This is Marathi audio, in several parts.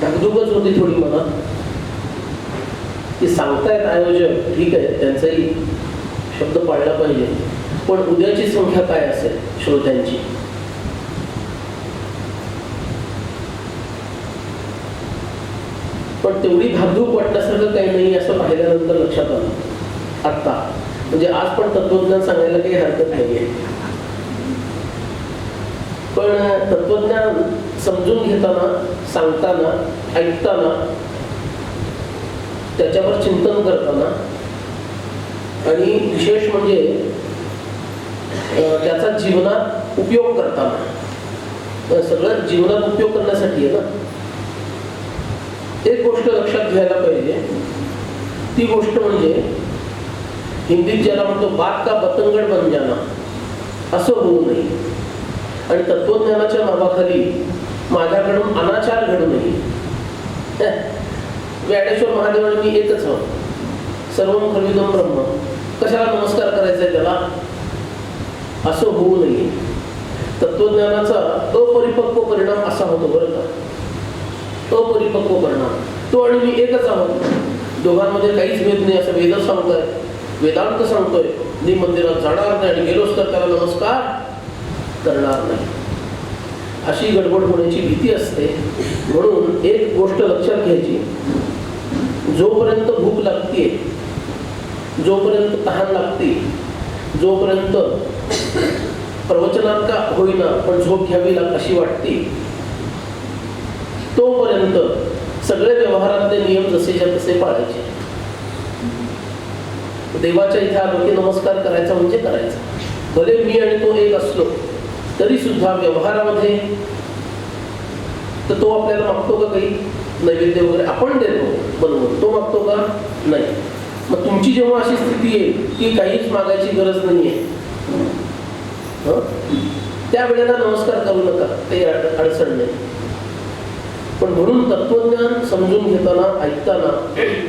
धाकधुकच होती थोडी मनात की सांगतायत आयोजक, ठीक आहे त्यांचाही शब्द पाळला पाहिजे, पण उद्याची संख्या काय असेल श्रोत्यांची. पण तेवढी धाकधूक वाटण्यासारखं काही नाही असं पाहिल्यानंतर लक्षात आलं आत्ता. म्हणजे आज पण तत्वज्ञान सांगायला काही हरकत नाहीये, पण तत्वज्ञान समजून घेताना, सांगताना, ऐकताना, त्याच्यावर चिंतन करताना आणि विशेष म्हणजे त्याचा जीवनात उपयोग करताना, सगळं जीवनात उपयोग करण्यासाठी आहे ना. एक गोष्ट लक्षात घ्यायला पाहिजे, ती गोष्ट म्हणजे हिंदीत ज्याला म्हणतो बात का बतंगड बन जाना, असं होऊ नये. आणि तत्वज्ञानाच्या नावाखाली माझ्याकडून अनाचार घडू नये. व्याडेश्वर महादेवाने मी एकच हवं, सर्वम खल्विदम ब्रह्म, कशाला नमस्कार करायचा आहे त्याला, असं होऊ नये. तत्वज्ञानाचा अपरिपक्व परिणाम असा होतो बरं का, अपरिपक्व परिणाम. तो आणि मी एकच आहोत, दोघांमध्ये काहीच भेद नाही असं वेद सांगतोय, वेदांत सांगतोय. मी मंदिरात जाणार नाही आणि गेलोच तर त्याला नमस्कार करणार नाही, अशी गडबड होण्याची भीती असते. म्हणून एक गोष्ट लक्षात घ्यायची, जोपर्यंत भूक लागते, जोपर्यंत तहान लागते, जोपर्यंत प्रवचनात का होईना पण झोप घ्यावी अशी वाटते, तोपर्यंत सगळे व्यवहारातले नियम जसेच्या तसे पाळायचे. देवाच्या इथे आलो की नमस्कार करायचा म्हणजे करायचा, भले मी आणि तो एक असलो तरी सुद्धा व्यवहारामध्ये. तर तो आपल्याला मागतो का काही नैवेद्य वगैरे, आपण देतो बनवून, तो मागतो का नाही. मग तुमची जेव्हा अशी स्थिती येईल की काहीच मागायची गरज नाहीये, त्यावेळेला नमस्कार करू नका, काही अडचण नाही. पण म्हणून तत्वज्ञान समजून घेताना, ऐकताना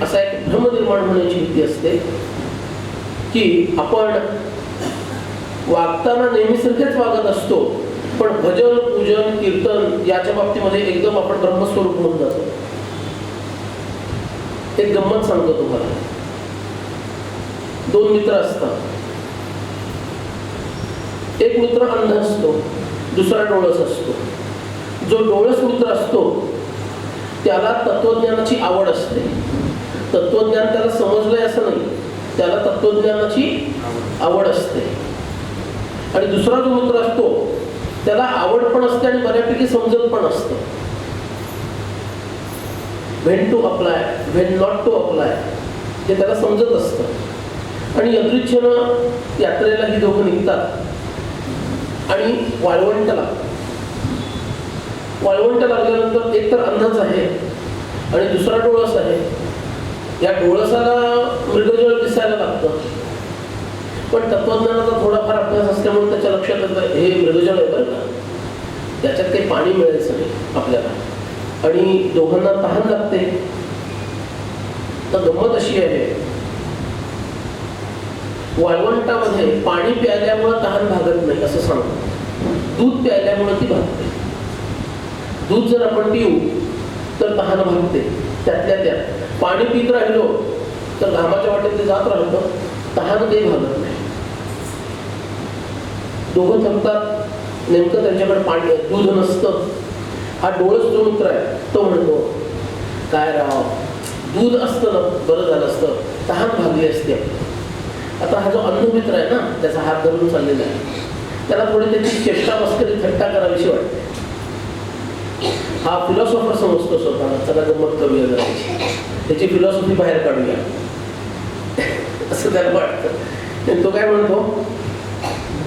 असा एक भ्रम निर्माण होण्याची भीती असते की आपण वागताना नेहमीसारखेच वागत असतो, पण भजन, पूजन, कीर्तन याच्या बाबतीमध्ये एकदम आपण ब्रह्मस्वरूप होऊन जातो. एक गंमत सांगतो तुम्हाला. दोन मित्र असतात, एक मित्र अंध असतो, दुसरा डोळस असतो. जो डोळस मित्र असतो त्याला तत्वज्ञानाची आवड असते. तत्वज्ञान त्याला समजलंय असं नाही, त्याला तत्वज्ञानाची आवड असते. आणि दुसरा जो मित्र असतो त्याला आवड पण असते आणि बऱ्यापैकी समजत पण असतं. When to apply, when not to apply, हे त्याला समजत असतं. आणि यदृच्छेनं यात्रेला ही दोघं निघतात आणि वाळवंट लागतं. वाळवंट लागल्यानंतर एक तर अंधच आहे आणि दुसरा डोळस आहे. या डोळसाला मृगजळ दिसायला लागतं, पण तत्वज्ञानाचा थोडाफार अभ्यास असल्यामुळे त्याच्या लक्षात येतं हे मृगजळ आहे बरं का, त्याच्यात काही पाणी मिळायचं नाही आपल्याला. आणि दोघांना तहान लागते. तर गंमत अशी आहे, वाळवंटामध्ये पाणी प्यायल्यामुळे तहान भागत नाही असं सांगतो, दूध प्यायल्यामुळे ती भागते. दूध जर आपण पिऊ तर तहान भागते. त्यातल्या त्यात पाणी पित राहिलो तर घामाच्या वाटेत ते जात राहतं, तहान काही भागत नाही. दोघं थकतात, नेमकं त्यांच्याकडे पाणी दूध नसतं. हा डोळस जो मित्र आहे तो म्हणतो काय राव, दूध असतं ना बरं झालं असतं, तहान भागली असते. आता हा जो अंध मित्र आहे ना, त्याचा हात धरून चाललेला आहे, त्याला थोडी त्याची चेष्टा मस्करी थट्टा करावीशी वाटते. हा फिलॉसॉफर समजतो स्वतःला, चला गंमत करूया जरा, त्याची फिलॉसॉफी बाहेर काढूया असं त्याला वाटतं. तो काय म्हणतो,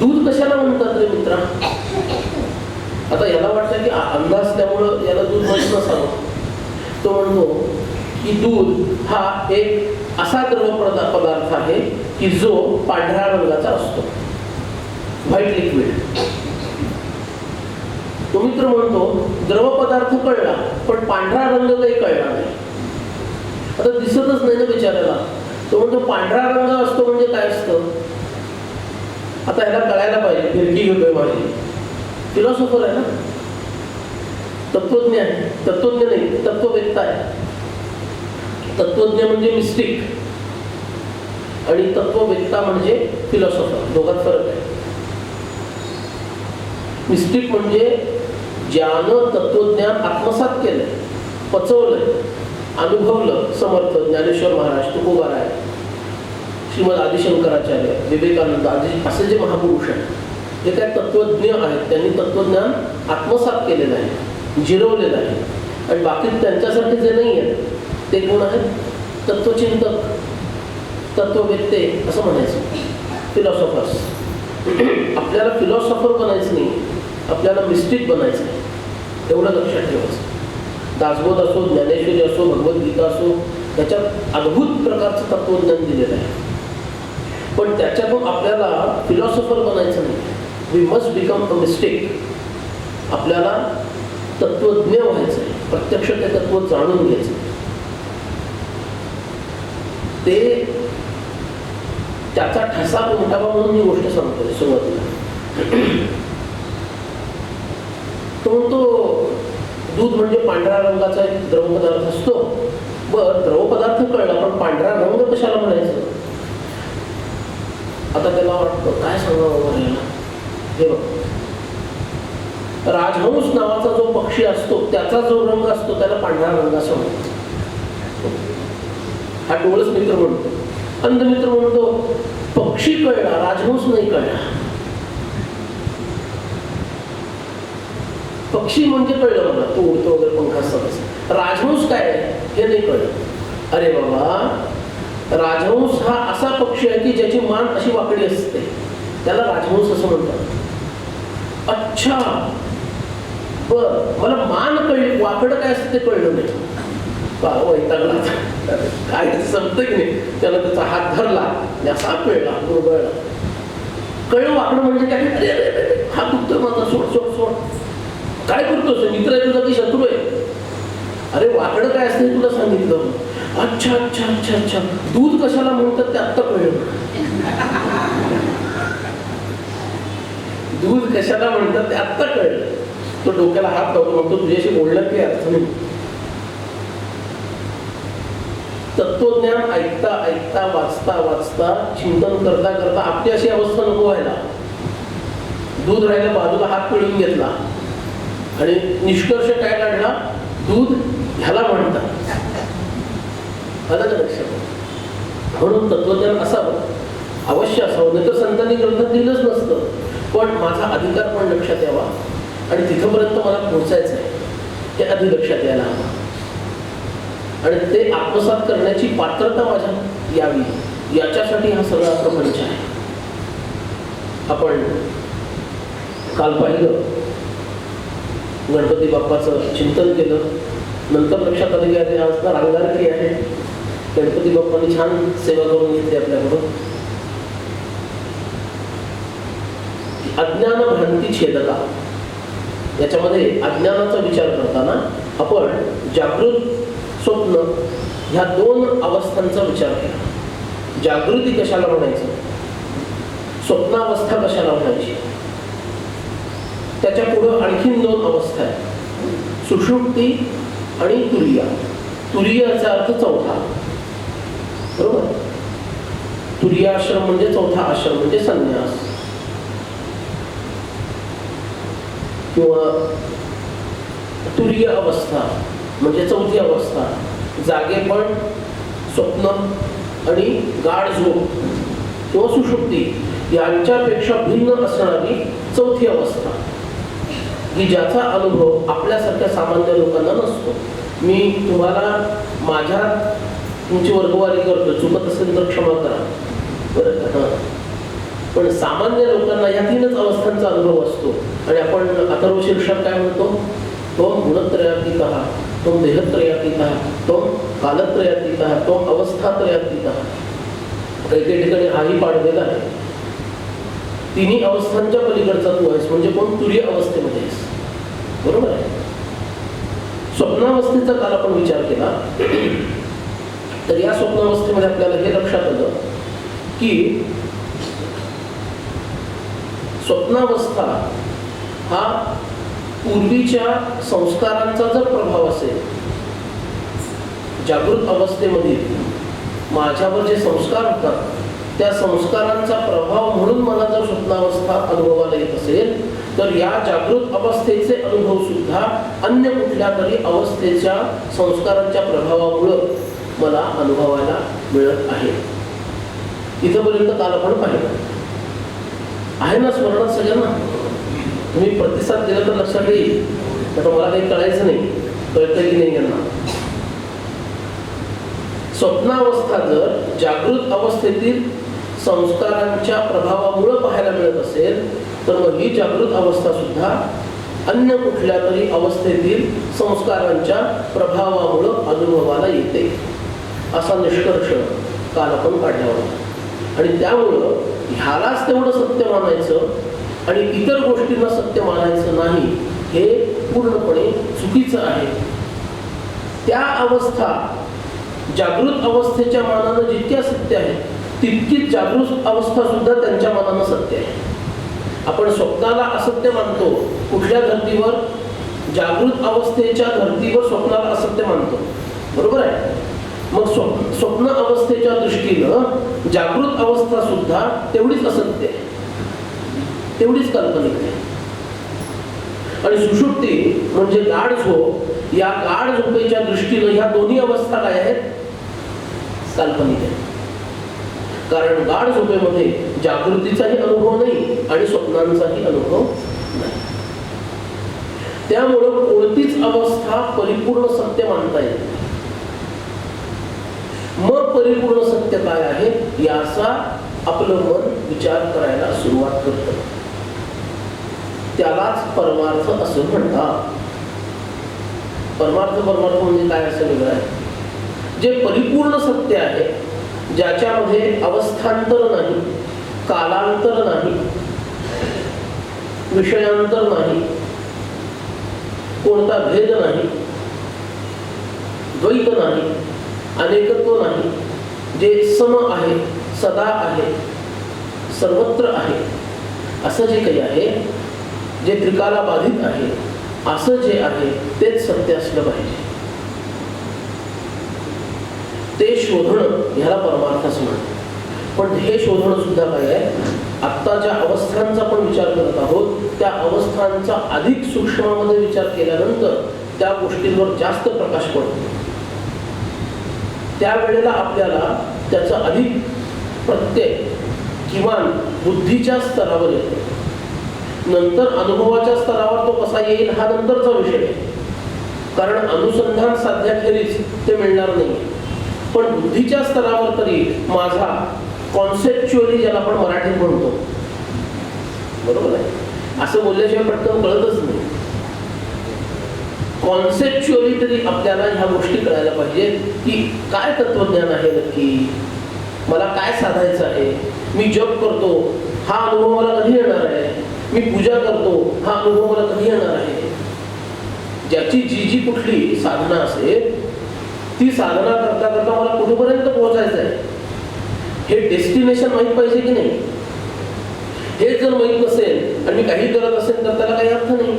दूध कशाला म्हणतात रे मित्रा. आता याला वाटतं की अंध असल्यामुळं याला दूध माहित नसावं. तो म्हणतो की दूध हा एक असा द्रव पदार्थ आहे की जो पांढऱ्या रंगाचा असतो, व्हाईट लिक्विड. तो मित्र म्हणतो द्रव पदार्थ कळला पण पांढरा रंग काही कळला नाही. आता दिसतच नाही ना बिचाऱ्याला. तो म्हणतो पांढरा रंग असतो म्हणजे काय असतं. आता ह्याला कळायला पाहिजे, फिरकी घेतोय माझी, फिलॉसॉफर आहे ना. तत्वज्ञ आहे, तत्वज्ञ नाही, तत्ववेत्ता आहे. तत्वज्ञ म्हणजे मिस्टिक आणि तत्ववेत्ता म्हणजे फिलॉसॉफर, दोघात फरक आहे. मिस्टिक म्हणजे ज्यानं तत्वज्ञान आत्मसात केलंय, पचवलंय, अनुभवलं. समर्थ ज्ञानेश्वर महाराज, तुकोबाराय, श्रीमद आदिशंकराचार्य, विवेकानंद आदी असे जे महापुरुष आहेत जे काय तत्वज्ञ आहेत, त्यांनी तत्वज्ञान आत्मसात केलेलं आहे, जिरवलेलं आहे. आणि बाकी त्यांच्यासाठी जे नाही आहेत ते कोण आहेत? तत्वचिंतक, तत्ववेत्ते असं म्हणायचं, फिलॉसॉफर्स. आपल्याला फिलॉसॉफर बनायचं नाही, आपल्याला मिस्टिक बनायचं आहे, एवढं लक्षात ठेवायचं. दासबोध असो, ज्ञानेश्वरी असो, भगवद्गीता असो, त्याच्यात अद्भुत प्रकारचं तत्वज्ञान दिलेलं आहे. पण त्याच्यातून आपल्याला फिलॉसॉफर बनायचं नाही. We must become a mystic. आपल्याला तत्वज्ञ व्हायचं आहे, प्रत्यक्ष ते तत्व जाणून घ्यायचं. ते त्याचा ठसा उमटावा म्हणून ही गोष्ट सांगतोय सुरुवातीला. तो दूध म्हणजे पांढऱ्या रंगाचा एक द्रवपदार्थ असतो. बर, द्रवपदार्थ कळला, पण पांढरा रंग कशाला म्हणायचं? आता त्याला वाटतं काय सांगावं याला. हे बघ, राजहंस नावाचा जो पक्षी असतो त्याचा जो रंग असतो त्याला पांढरा रंग असं म्हणतो. हा डोळस मित्र म्हणतो. अंध मित्र म्हणतो पक्षी कळला, राजहंस नाही कळला. पक्षी म्हणजे कळलं मला, तो उडतो वगैरे, पंखा असतात. राजहंस काय हे नाही कळलं. अरे बाबा, राजहंस हा असा पक्षी आहे की ज्याची मान अशी वाकडी असते, त्याला राजहंस असं म्हणतात. अच्छा, बर, मला मान कळली, वाकडं काय असतं ते कळलं नाही. वैतागला, काय समजतं की नाही. त्याला त्याचा हात धरला, असा कळला, गुरगळला. कळलं वाकडं म्हणजे काय? अरे हा दुखतोय माझा, सोड सोड सोड. काय करतोस? मित्र आहे तुझा की शत्रू आहे? अरे वाकडं काय असतं तुला सांगितलं. अच्छा अच्छा अच्छा अच्छा, दूध कशाला म्हणतात ते आत्ता कळलं. दूध कशाला म्हणतात ते आत्ता कळलं. तो डोक्याला हात लावतो, म्हणतो तुझ्याशी बोलण्यात काही अर्थ नाही. तत्वज्ञान ऐकता ऐकता, वाचता वाचता, चिंतन करता करता आपली अशी अवस्था नको व्हायला. दूध राहिलं बाजूला, हात पिळून घेतला आणि निष्कर्ष काय काढला? दूध ह्याला म्हणतात. आलं का लक्षात? म्हणून तत्वज्ञान असावं, अवश्य असावं, नाही तर संतांनी ग्रंथात दिलंच नसतं. पण माझा अधिकार पण लक्षात यावा आणि तिथंपर्यंत मला पोहोचायचं आहे, ते आधी लक्षात यायला हवं. आणि ते आत्मसात करण्याची पात्रता माझ्या यावी, याच्यासाठी हा सगळा प्रपंच आहे. आपण काल पाहिलं, गणपती बाप्पाचं चिंतन केलं. नंतर लक्षात आलं की अरे आज रांगारकी आहे, गणपती बाप्पांनी छान सेवा करून घेतली आपल्याकडून. अज्ञान भ्रांती छेदका, याच्यामध्ये अज्ञानाचा विचार करताना आपण जागृत, स्वप्न ह्या दोन अवस्थांचा विचार केला. जागृती कशाला म्हणायचं, स्वप्नावस्था कशाला म्हणायची. त्याच्या पुढं आणखीन दोन अवस्था आहेत, सुषुप्ती आणि तुरिया. तुरियाचा अर्थ चौथा, बरोबर. तुरियाश्रम म्हणजे चौथा आश्रम, म्हणजे संन्यास किंवा तुरीय अवस्था म्हणजे चौथी अवस्था. जागेपण, स्वप्न आणि गाढ झोप किंवा सुषुप्ती यांच्यापेक्षा भिन्न असणारी चौथी अवस्था, की ज्याचा अनुभव आपल्यासारख्या सामान्य लोकांना नसतो. मी तुम्हाला माझ्या तुमची वर्गवारी करतो, चुकत असेल तर क्षमा करा, बरं का? पण सामान्य लोकांना या तीनच अवस्थांचा अनुभव असतो. आणि आपण अथर्व शीर्षक काय म्हणतो? त्वं गुणत्रयातीतः, त्वं देहत्रयातीतः, त्वं कालत्रयातीतः, त्वं अवस्थात्रयातीतः. काही काही ठिकाणी हाही पाडलेला आहे. तिन्ही अवस्थांच्या पलीकडचा तू आहेस, म्हणजे कोण? तुरीय अवस्थेमध्ये आहेस, बरोबर आहे. स्वप्नावस्थेचा काल आपण विचार केला, तर या स्वप्नावस्थेमध्ये आपल्याला हे लक्षात आलं की स्वप्नावस्था हा पूर्वीच्या संस्कारांचा जर प्रभाव असेल, जागृत अवस्थेमध्ये माझ्यावर जे संस्कार होतात त्या संस्कारांचा प्रभाव म्हणून मला जर स्वप्नावस्था अनुभवाला येत असेल, तर या जागृत अवस्थेचे अनुभव सुद्धा अन्य कुठल्या तरी अवस्थेच्या संस्कारांच्या प्रभावामुळं मला अनुभवायला मिळत आहे. इथंपर्यंत काल आपण पाहिलं आहे ना स्मरणात सगळ्यांना. तुम्ही प्रतिसाद दिला तर लक्षात येईल. आता मला काही कळायचं नाही, कळतं की नाही यांना. स्वप्नावस्था जर जागृत अवस्थेतील संस्कारांच्या प्रभावामुळे पाहायला मिळत असेल, तर मग ही जागृत अवस्था सुद्धा अन्य कुठल्या तरी अवस्थेतील संस्कारांच्या प्रभावामुळे अनुभवाला येते, असा निष्कर्ष काल आपण काढला होता. आणि त्यामुळं ह्यालाच तेवढं सत्य मानायचं आणि इतर गोष्टींना सत्य मानायचं नाही, हे पूर्णपणे चुकीचं आहे. त्या अवस्था जागृत अवस्थेच्या मानानं जितक्या सत्य आहे, तितकीच जागृत अवस्था सुद्धा त्यांच्या मनानं सत्य आहे. आपण स्वप्नाला असत्य मानतो कुठल्या धर्तीवर? जागृत अवस्थेच्या धर्तीवर स्वप्नाला असत्य मानतो, बरोबर आहे. मग स्वप्न अवस्थेच्या दृष्टीनं जागृत अवस्था सुद्धा तेवढीच असत्य आहे, तेवढीच काल्पनिक आहे. आणि सुषुप्ती म्हणजे गाढ झोप, या गाढ झोपेच्या दृष्टीनं ह्या दोन्ही अवस्था काय आहेत? काल्पनिक आहे. कारण गाढ झोपेमध्ये जागृतीचाही अनुभव नाही आणि स्वप्नांचाही अनुभव नाही. त्यामुळं कोणतीच अवस्था परिपूर्ण सत्य मानता येत नाही. मग परिपूर्ण सत्य काय आहे याचा आपलं मन विचार करायला सुरुवात करतं. त्यालाच परमार्थ असं म्हणतात. परमार्थ म्हणजे काय असं वेगळं आहे. जे परिपूर्ण सत्य आहे, ज्याच्यामध्ये अवस्थांतर नाही, कालांतर नाही, विषयांतर नाही, कोणता भेद नाही, द्वैत नाही, अनेकत्व नाही, जे सम आहे, सदा आहे, सर्वत्र आहे, असं जे काही आहे, जे त्रिकाला बाधित आहे, असं जे आहे तेच सत्य असलं पाहिजे. ते शोधणं ह्याला परमार्थ असं म्हणतात. पण हे शोधणं सुद्धा काय आहे? आत्ता ज्या अवस्थांचा आपण विचार करत आहोत त्या अवस्थांचा अधिक सूक्ष्मामध्ये विचार केल्यानंतर त्या गोष्टींवर जास्त प्रकाश पडतो. त्यावेळेला आपल्याला त्याचा अधिक प्रत्यय किमान बुद्धीच्या स्तरावर येतो. नंतर अनुभवाच्या स्तरावर तो कसा येईल हा नंतरचा विषय आहे. कारण अनुसंधान साध्याखेरीज ते मिळणार नाही. पण बुद्धीच्या स्तरावर तरी माझा कॉन्सेप्च्युअली, ज्याला आपण मराठीत म्हणतो, बरोबर आहे, असं बोलल्याशिवाय पटकन कळतच नाही. कॉन्सेप्च्युअली तरी आपल्याला ह्या गोष्टी कळायला पाहिजे की काय तत्वज्ञान आहे नक्की, मला काय साधायचं आहे, मी जप करतो हा अनुभव मला कधी येणार आहे, मी पूजा करतो हा अनुभव मला कधी येणार आहे. ज्याची जी कुठली साधना असेल ती साधना करता करता मला कुठेपर्यंत पोहोचायचं आहे हे डेस्टिनेशन माहीत पाहिजे की नाही. हे जर माहीत नसेल आणि मी काही करत असेल तर त्याला काही अर्थ नाही.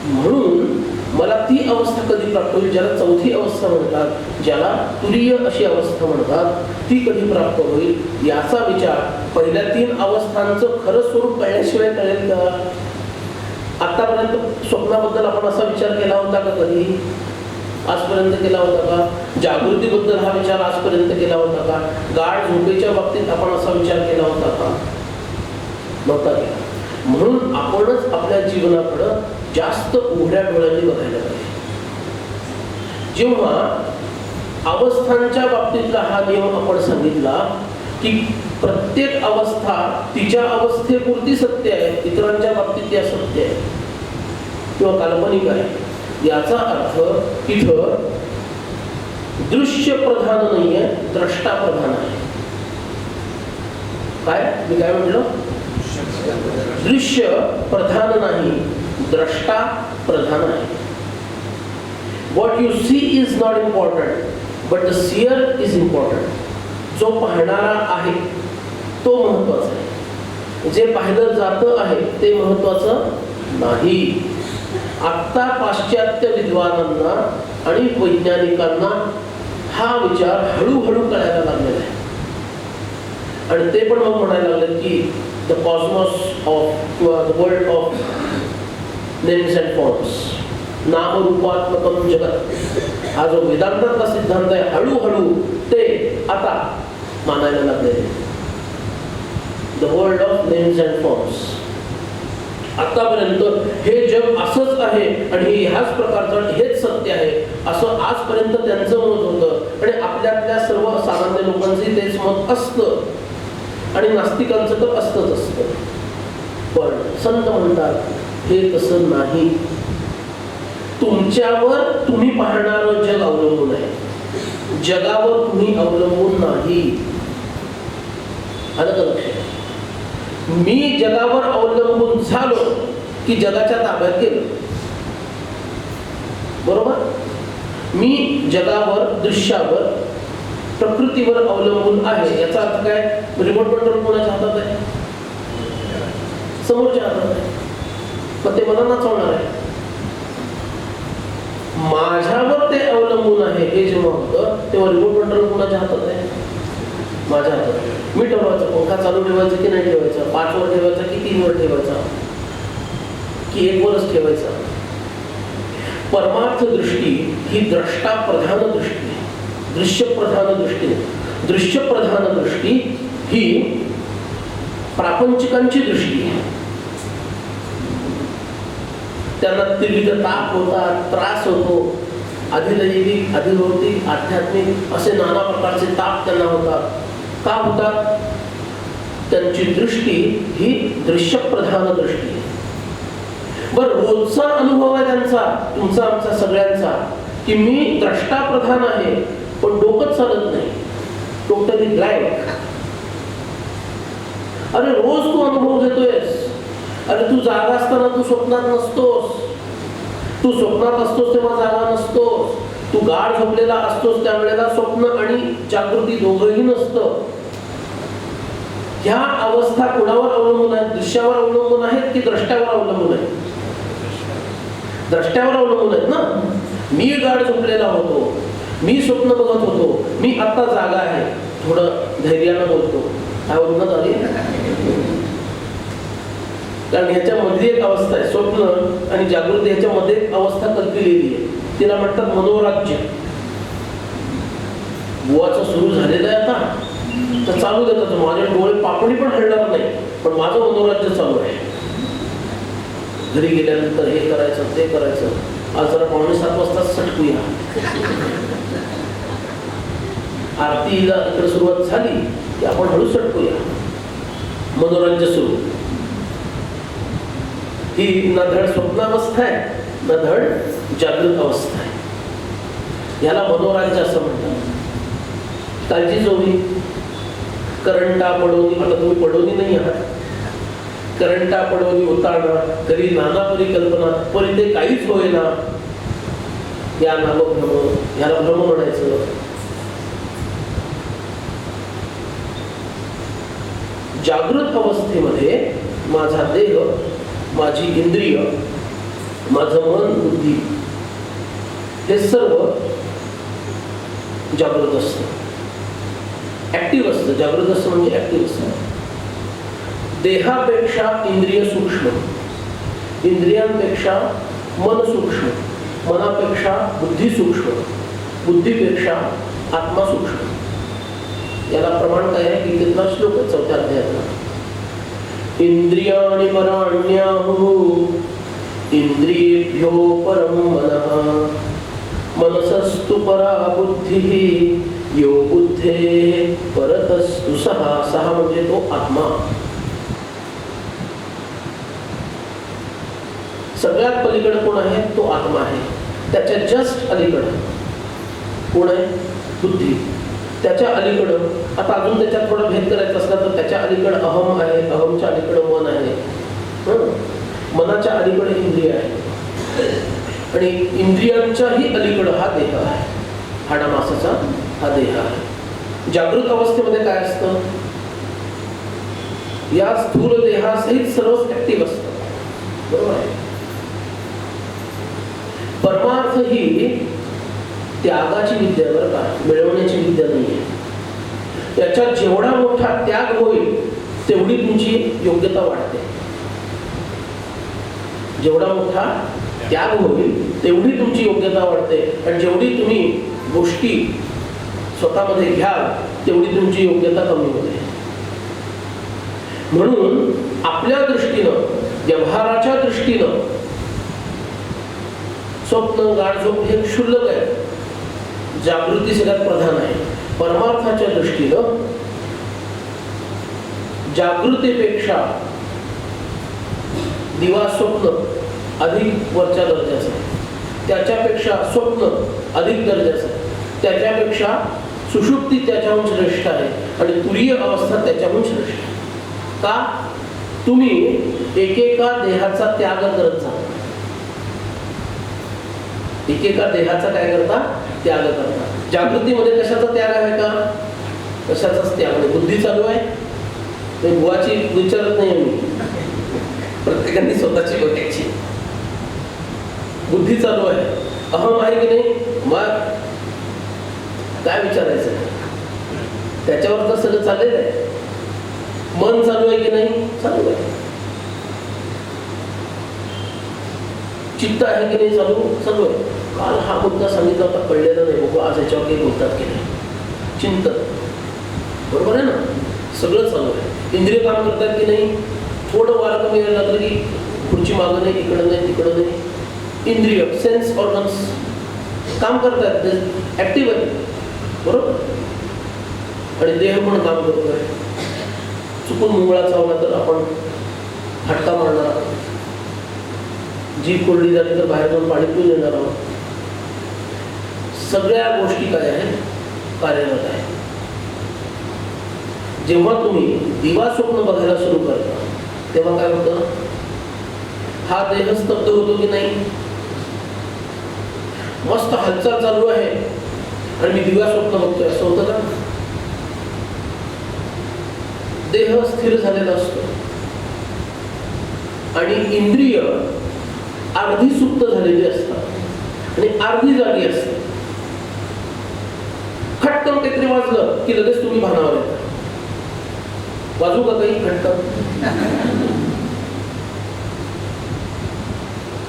म्हणून मला ती अवस्था कधी प्राप्त होईल, ज्याला चौथी अवस्था म्हणतात, ज्याला तुरीय अशी अवस्था म्हणतात, ती कधी प्राप्त होईल याचा विचार पहिल्या 3 अवस्थांचं खरं स्वरूप कळल्याशिवाय कळेल का? आतापर्यंत स्वप्नाबद्दल आपण असा विचार केला होता का? कधी आजपर्यंत केला होता का? जागृतीबद्दल हा विचार आजपर्यंत केला होता का? गाढ झोपेच्या बाबतीत आपण असा विचार केला होता का? नव्हता केला. म्हणून आपणच आपल्या जीवनाकडं जास्त उघड्या डोळ्यांनी बघायला पाहिजे. जेव्हा अवस्थांच्या बाबतीतला हा नियम आपण सांगितला की प्रत्येक अवस्था तिच्या अवस्थेपुरती सत्य आहे, इतरांच्या बाबतीत ती असत्य आहे किंवा काल्पनिक आहे, याचा अर्थ इथं दृश्य प्रधान नाहीये, द्रष्टा प्रधान आहे. काय मी काय म्हटलं? दृश्य प्रधान नाही, द्रष्टा प्रधान आहे. What you see is not important, but the seer is important. जो पाहणारा आहे तो महत्वाचा आहे, जे पाहिलं जातं आहे ते महत्वाचं नाही. आत्ता पाश्चात्य विद्वानांना आणि वैज्ञानिकांना हा विचार हळूहळू कळायला लागलेला आहे. आणि ते पण मग म्हणायला लागले की द कॉस्मॉस ऑफ किंवा the world of names and forms, नामरूपात्मकम जगत, हा जो वेदांतातला सिद्धांत आहे हळूहळू ते आता मानायला लागलेले. The world of names and forms. आतापर्यंत हे जग असंच आहे आणि ह्याच प्रकारचं हेच सत्य आहे असं आजपर्यंत त्यांचं मत होतं. आणि आपल्यातल्या सर्व सामान्य लोकांचे तेच मत असतं आणि नास्तिकांचं तर असतंच असतं. पण संत म्हणतात हे तसं नाही. तुमच्यावर तुम्ही पाहणारं जग अवलंबून आहे, जगावर तुम्ही अवलंबून नाही. आलं का लक्षात? मी जगावर अवलंबून झालो की जगाच्या ताब्यात गेलो. बरोबर? मी जगावर, दृश्यावर, प्रकृतीवर अवलंबून आहे. याचा अर्थ काय? रिमोट कंट्रोल कोणाच्या हातात आहे? समोरच्या हातात आहे. पण ते मला नाचवणार आहे. माझ्यावर ते अवलंबून आहे हे जेव्हा होतं तेव्हा रिमोट कंट्रोल कोणाच्या हातात आहे? माझ्या हातात. मी ठरवायचं पंखा चालू ठेवायचा की नाही ठेवायचा, 5 वर ठेवायचा की 3 वर ठेवायचा की 1 वरच ठेवायचा. परमार्थ दृष्टी ही द्रष्टा प्रधान दृष्टी आहे, दृश्य प्रधान दृष्टी आहे. दृश्य प्रधान दृष्टी ही प्रापंचिकांची दृष्टी आहे. त्यांना त्रिविध ताप होतात, त्रास होतो, अधिदैविक, अधिभौतिक, आध्यात्मिक असे नाना प्रकारचे ताप त्यांना होतात. का होतात? त्यांची दृष्टी ही दृश्य प्रधान दृष्टी आहे. बरं, रोजचा अनुभव आहे त्यांचा, तुमचा आमचा सगळ्यांचा, की मी द्रष्टा प्रधान आहे पण डोकं चालत नाही, टोटली ब्लँक. अरे रोज तू अनुभव घेतोयस. अरे तू जागा असताना तू स्वप्नात नसतोस, तू स्वप्नात असतोस तेव्हा जागा नसतोस, तू गाढ झोपलेला असतोस त्यावेळेला स्वप्न आणि जागृती दोघंही नसतं. ह्या अवस्था कोणावर अवलंबून आहेत? दृश्यावर अवलंबून आहेत की द्रष्ट्यावर अवलंबून आहेत? द्रष्ट्यावर अवलंबून आहेत ना. मी गाढ झोपलेला होतो, मी स्वप्न बघत होतो, मी आता जागा आहे. थोडं धैर्यानं बोलतो, काय बोलणं झाली? कारण ह्याच्यामध्ये एक अवस्था आहे, स्वप्न आणि जागृती ह्याच्यामध्ये एक अवस्था कल्पिलेली आहे, तिला म्हणतात मनोराज्य. बुवाचं सुरू झालेलं आहे आता, तर चालू देतात. माझे डोळे पापणी पण हलणार नाही, पण माझं मनोराज्य चालू आहे. घरी गेल्यानंतर हे करायचं ते करायचं. आज जरा 6:45 वाजता सटकूया. आरतीला इकडे सुरुवात झाली की आपण हळू सटकूया. मनोरंजन सुरू. ही ना धड स्वप्नावस्था आहे ना धड जागृत अवस्था आहे. याला मनोराज्य असं म्हणतात. काळजी जोवी करंटा पडोनी, आता तुम्ही पडोनी नाही आहात, करंटा पडोनी उतारणार कधी नाना परिकल्पना, पण ते काहीच होईना. या नामभ्रम, याला भ्रम म्हणायचं. जागृत अवस्थेमध्ये माझा देह, माझी इंद्रिय, माझं मन, बुद्धी हे सर्व जागृत असतं, ऍक्टिव्ह असतं. जागृत असतं म्हणजे ऍक्टिव्ह असतं. देहापेक्षा इंद्रिय सूक्ष्म, इंद्रियांपेक्षा मन सूक्ष्म, मनापेक्षा बुद्धी सूक्ष्म, बुद्धीपेक्षा आत्मा सूक्ष्म. याला प्रमाण काय आहे? गीतेतला श्लोक 4थ्या अध्यायातला. इंद्रियाणि पराण्याहुः इंद्रियेभ्यो परं मनः मनसस्तु परा बुद्धिः यो बुद्धेः परतस्तु सः. सः म्हणजे तो आत्मा. सगळ्यात पलीकडे कोण आहे? तो आत्मा आहे. त्याच्या जस्ट अलीकडं कोण आहे? बुद्धी. त्याच्या अलीकडं, आता अजून त्याच्यात थोडा भेद करायचा असला तर त्याच्या अलीकडं अहम आहे, अहमच्या अलीकडं मन आहे, मनाच्या अलीकडे इंद्रिय आहे, आणि इंद्रियांच्याही अलीकडं हा देह आहे, हाडामासाचा हा देह आहे. जागृत अवस्थेमध्ये काय असतं? या स्थूल देहासहित सर्वच ऍक्टिव्ह असतं. बरोबर आहे. परमार्थ ही त्यागाची विद्या बरं का, मिळवण्याची विद्या नाहीये. त्याच्यात जेवढा मोठा त्याग होईल तेवढी तुमची योग्यता वाढते. जेवढा मोठा त्याग होईल तेवढी तुमची योग्यता वाढते. आणि जेवढी तुम्ही गोष्टी स्वतःमध्ये घ्याल तेवढी तुमची योग्यता कमी होते. म्हणून आपल्या दृष्टीनं, व्यवहाराच्या दृष्टीनं स्वप्न गाढ-झोप हे क्षुल्लक आहे, जागृती सगळ्यात प्रधान आहे. परमार्थाच्या दृष्टीनं जागृतीपेक्षा दिवा स्वप्न अधिक वरच्या दर्जाचं आहे, त्याच्यापेक्षा स्वप्न अधिक दर्जाचं आहे, त्याच्यापेक्षा सुषुप्ती त्याच्याहून श्रेष्ठ आहे आणि तुरीय अवस्था त्याच्याहून श्रेष्ठ आहे. का? तुम्ही एकेका देहाचा त्याग करत जा. एकेका देहाचा काय करता? त्याग करता. जागृतीमध्ये कशाचा त्याग आहे का? कशाचाच त्याग नाही. बुद्धी चालू आहे, बुवाची विचारत नाही मी, प्रत्येकाने स्वतःची बघायची. बुद्धी चालू आहे, अहम आहे की नाही, मग काय विचारायचं, त्याच्यावर तर सगळं चाललेलं आहे. मन चालू आहे की नाही? चालू आहे. चित्त आहे की नाही? चालू आहे. काल हा मुद्दा सांगितला होता, कळलेला नाही बघू, आज याच्यावर काही बोलतात की नाही. चिंतन बरोबर आहे ना, सगळं चालू आहे. इंद्रिय काम करतात की नाही? थोडं वारं कमी यायला लागलं की खुर्ची मागं नाही, इकडं नाही, तिकडं नाही. इंद्रिय, सेन्स ऑर्गन्स काम करतात, ऍक्टिव्ह आहे बरोबर. आणि देह पण काम करतोय. चुकून मुंगळा चावला तर आपण फटका मारणार, जीभ कोरडी झाली तर बाहेर जाऊन पाणी पिऊन येणार आहोत. सगळ्या गोष्टी काय आहेत? कार्यरत आहे. जेव्हा तुम्ही दिवा स्वप्न बघायला सुरू करता तेव्हा काय होतं? हा देह स्तब्ध होतो की नाही? मस्त हालचाल चालू आहे आणि मी दिवा स्वप्न बघतोय असं होतं का? देह स्थिर झालेला असतो आणि इंद्रिय अर्धी सुप्त झालेली असतात आणि अर्धी जागी असते. खटकन काहीतरी वाजलं की लगेच तुम्ही भानावर येता. वाजू का काही खटकन?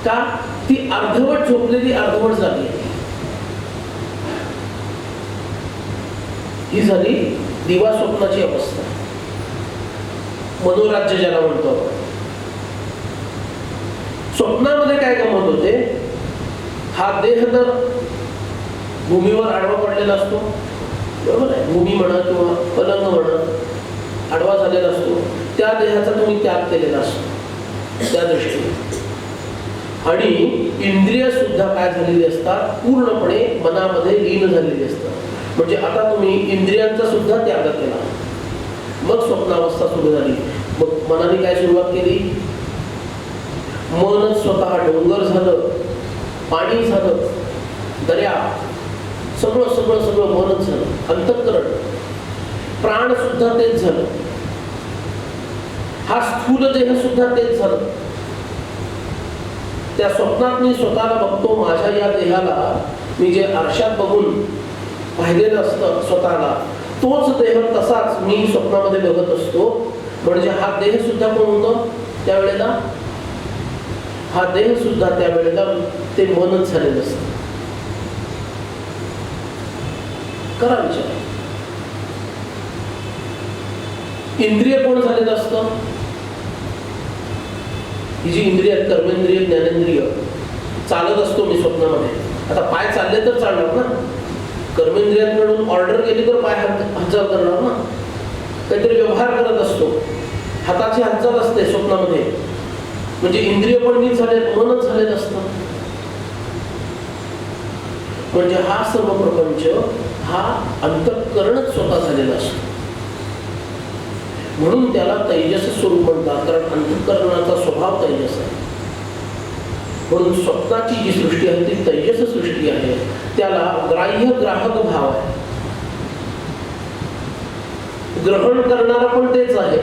का? ती अर्धवट झोपलेली अर्धवट जागी आहे. ही झाली दिवा स्वप्नाची अवस्था, मनोराज्य ज्याला म्हणतो. स्वप्नामध्ये काय गमत होते? हा देह तर भूमीवर आडवा पडलेला असतो बरोबर आहे. भूमी म्हणा किंवा पलंग म्हणा आडवा झालेला असतो. त्या देहाचा तुम्ही त्याग केलेला असतो त्या दृष्टीने. आणि इंद्रिय सुद्धा काय झालेली असतात? पूर्णपणे मनामध्ये लीन झालेली असतात. म्हणजे आता तुम्ही इंद्रियांचा सुद्धा त्याग केला. मग स्वप्नावस्था सुरू झाली. मग मनाने काय सुरुवात केली? मनच स्वतः डोंगर झालं, पाणी झालं, दर्या, सगळं सगळं सगळं मनच झालं. अंतःकरण, प्राण सुद्धा तेच झालं. हा स्थूल देह सुद्धा तेच झालं. त्या स्वप्नात मी स्वतःला बघतो, माझ्या या देहाला मी जे आरशात बघून पाहिलेलं असतं स्वतःला, तोच देह तसाच मी स्वप्नामध्ये बघत असतो. म्हणजे हा देह सुद्धा कोण होतं त्यावेळेला? हा देह सुद्धा त्यावेळेला ते मनच झालेलं असतं. करा विचार. इंद्रिय कोण झालेलं असतं? ही जी इंद्रिय, कर्मेंद्रिय, ज्ञानेंद्रिय, चालत असतो मी स्वप्नामध्ये. आता पाय चालले तर चालणार ना. कर्मेंद्रियांकडून ऑर्डर केली तर पाय हालचाल करणार ना. काहीतरी व्यवहार करत असतो, हाताची हालचाल असते स्वप्नामध्ये. म्हणजे इंद्रिय पण मी झाले, मनच झालेलं असतं. म्हणजे हा सर्व प्रपंच हा अंतःकरणच स्वतः झालेला असतो. म्हणून त्याला तेजस स्वरूप म्हणतात, कारण अंतःकरणाचा स्वभाव तेजस आहे. म्हणून स्वप्नाची जी सृष्टी आहे ती तेजस सृष्टी आहे. त्याला ग्राह्य ग्राहक भाव आहे. ग्रहण करणारा पण तेच आहे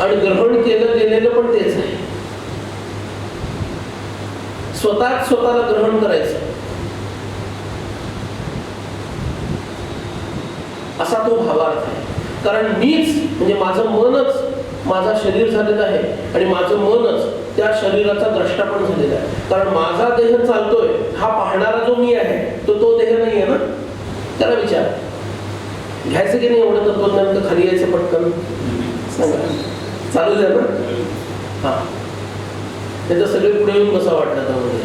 आणि ग्रहण केलं गेलेलं पण तेच आहे. स्वतःच स्वतःला ग्रहण करायचं असा तो भावार्थ आहे. कारण मीच म्हणजे माझं मनच माझा शरीर झालेलं आहे आणि माझं मनच त्या शरीराचा द्रष्टा पण झालेला आहे. कारण माझा देह चालतोय हा पाहणारा जो मी आहे तो देह नाही आहे ना. त्याला विचार घ्यायचं की नाही एवढं तत्वज्ञान तर खाली यायचं पटकन सांगा चालू द्या ना. हा नाही तर सगळे पुढे येऊन बसा वाटलं त्यामध्ये.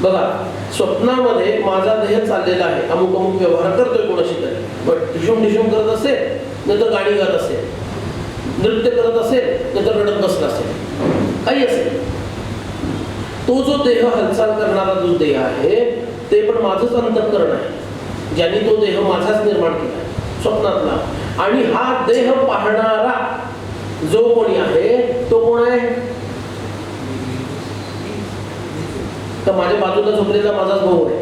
बघा स्वप्नामध्ये माझा देह चाललेला आहे अमुक अमुक व्यवहार करतोय कोणाशी तरी बट ढिशूम करत असेल नंतर गाणी गात असेल नृत्य करत असेल नंतर रडत बसला असेल काही असेल. तो जो देह हालचाल करणारा जो देह आहे ते पण माझंच अंतःकरण आहे ज्यांनी तो देह माझाच निर्माण केला स्वप्नातला. आणि हा देह पाहणारा जो कोणी आहे तो कोण आहे तर माझ्या बाजूला झोपलेला माझाच भाऊ आहे.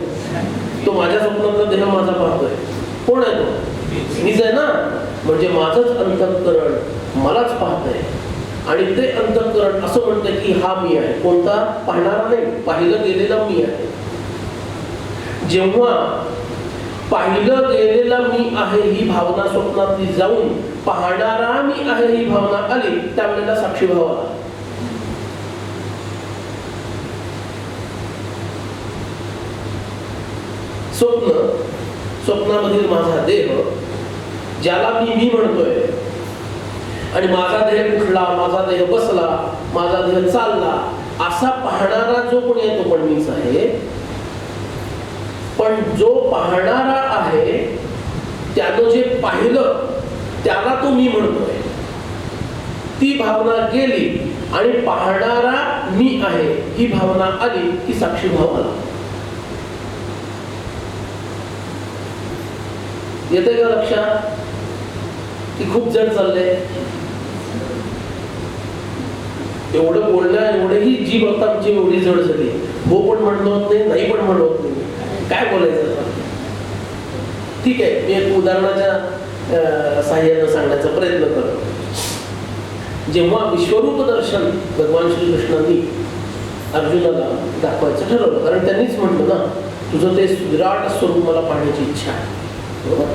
तो माझ्या स्वप्नातला देह माझा पाहतोय. कोण आहे तो मीच आहे ना. म्हणजे माझंच अंतःकरण मलाच पाहतंय आणि ते अंतःकरण असं म्हणतं की हा मी आहे. कोणता पाहणारा नाही पाहिलं गेलेला मी आहे. जेव्हा पाहिलं गेलेला मी आहे ही भावना स्वप्नातली जाऊन पाहणारा मी आहे ही भावना आली त्यावेळेला साक्षी भाव आला. स्वप्नामधील माझा देह ज्याला मी म्हणतोय आणि माझा देह उठला माझा देह बसला माझा देह चालला असा पाहणारा जो कोणी आहे तो पण मीच आहे. पण जो पाहणारा आहे त्यानं जे पाहिलं त्याला तो मी म्हणतोय. ती भावना गेली आणि पाहणारा मी आहे ही भावना आली की साक्षी भाव आला. येते का लक्षात की खूप जड चाललंय. एवढं बोलण्या एवढेही जीभ आता आमची एवढी जड झाली. हो पण म्हणलो होत नाही पण म्हणलो होत नाही. काय बोलायचं ठीक आहे. मी एक उदाहरणाच्या साहाय्यानं सांगण्याचा प्रयत्न करतो. जेव्हा विश्वरूप दर्शन भगवान श्रीकृष्णांनी अर्जुनाला दाखवायचं ठरवलं कारण त्यांनीच म्हटलं ना तुझं ते विराट स्वरूप मला पाहण्याची इच्छा आहे बरोबर.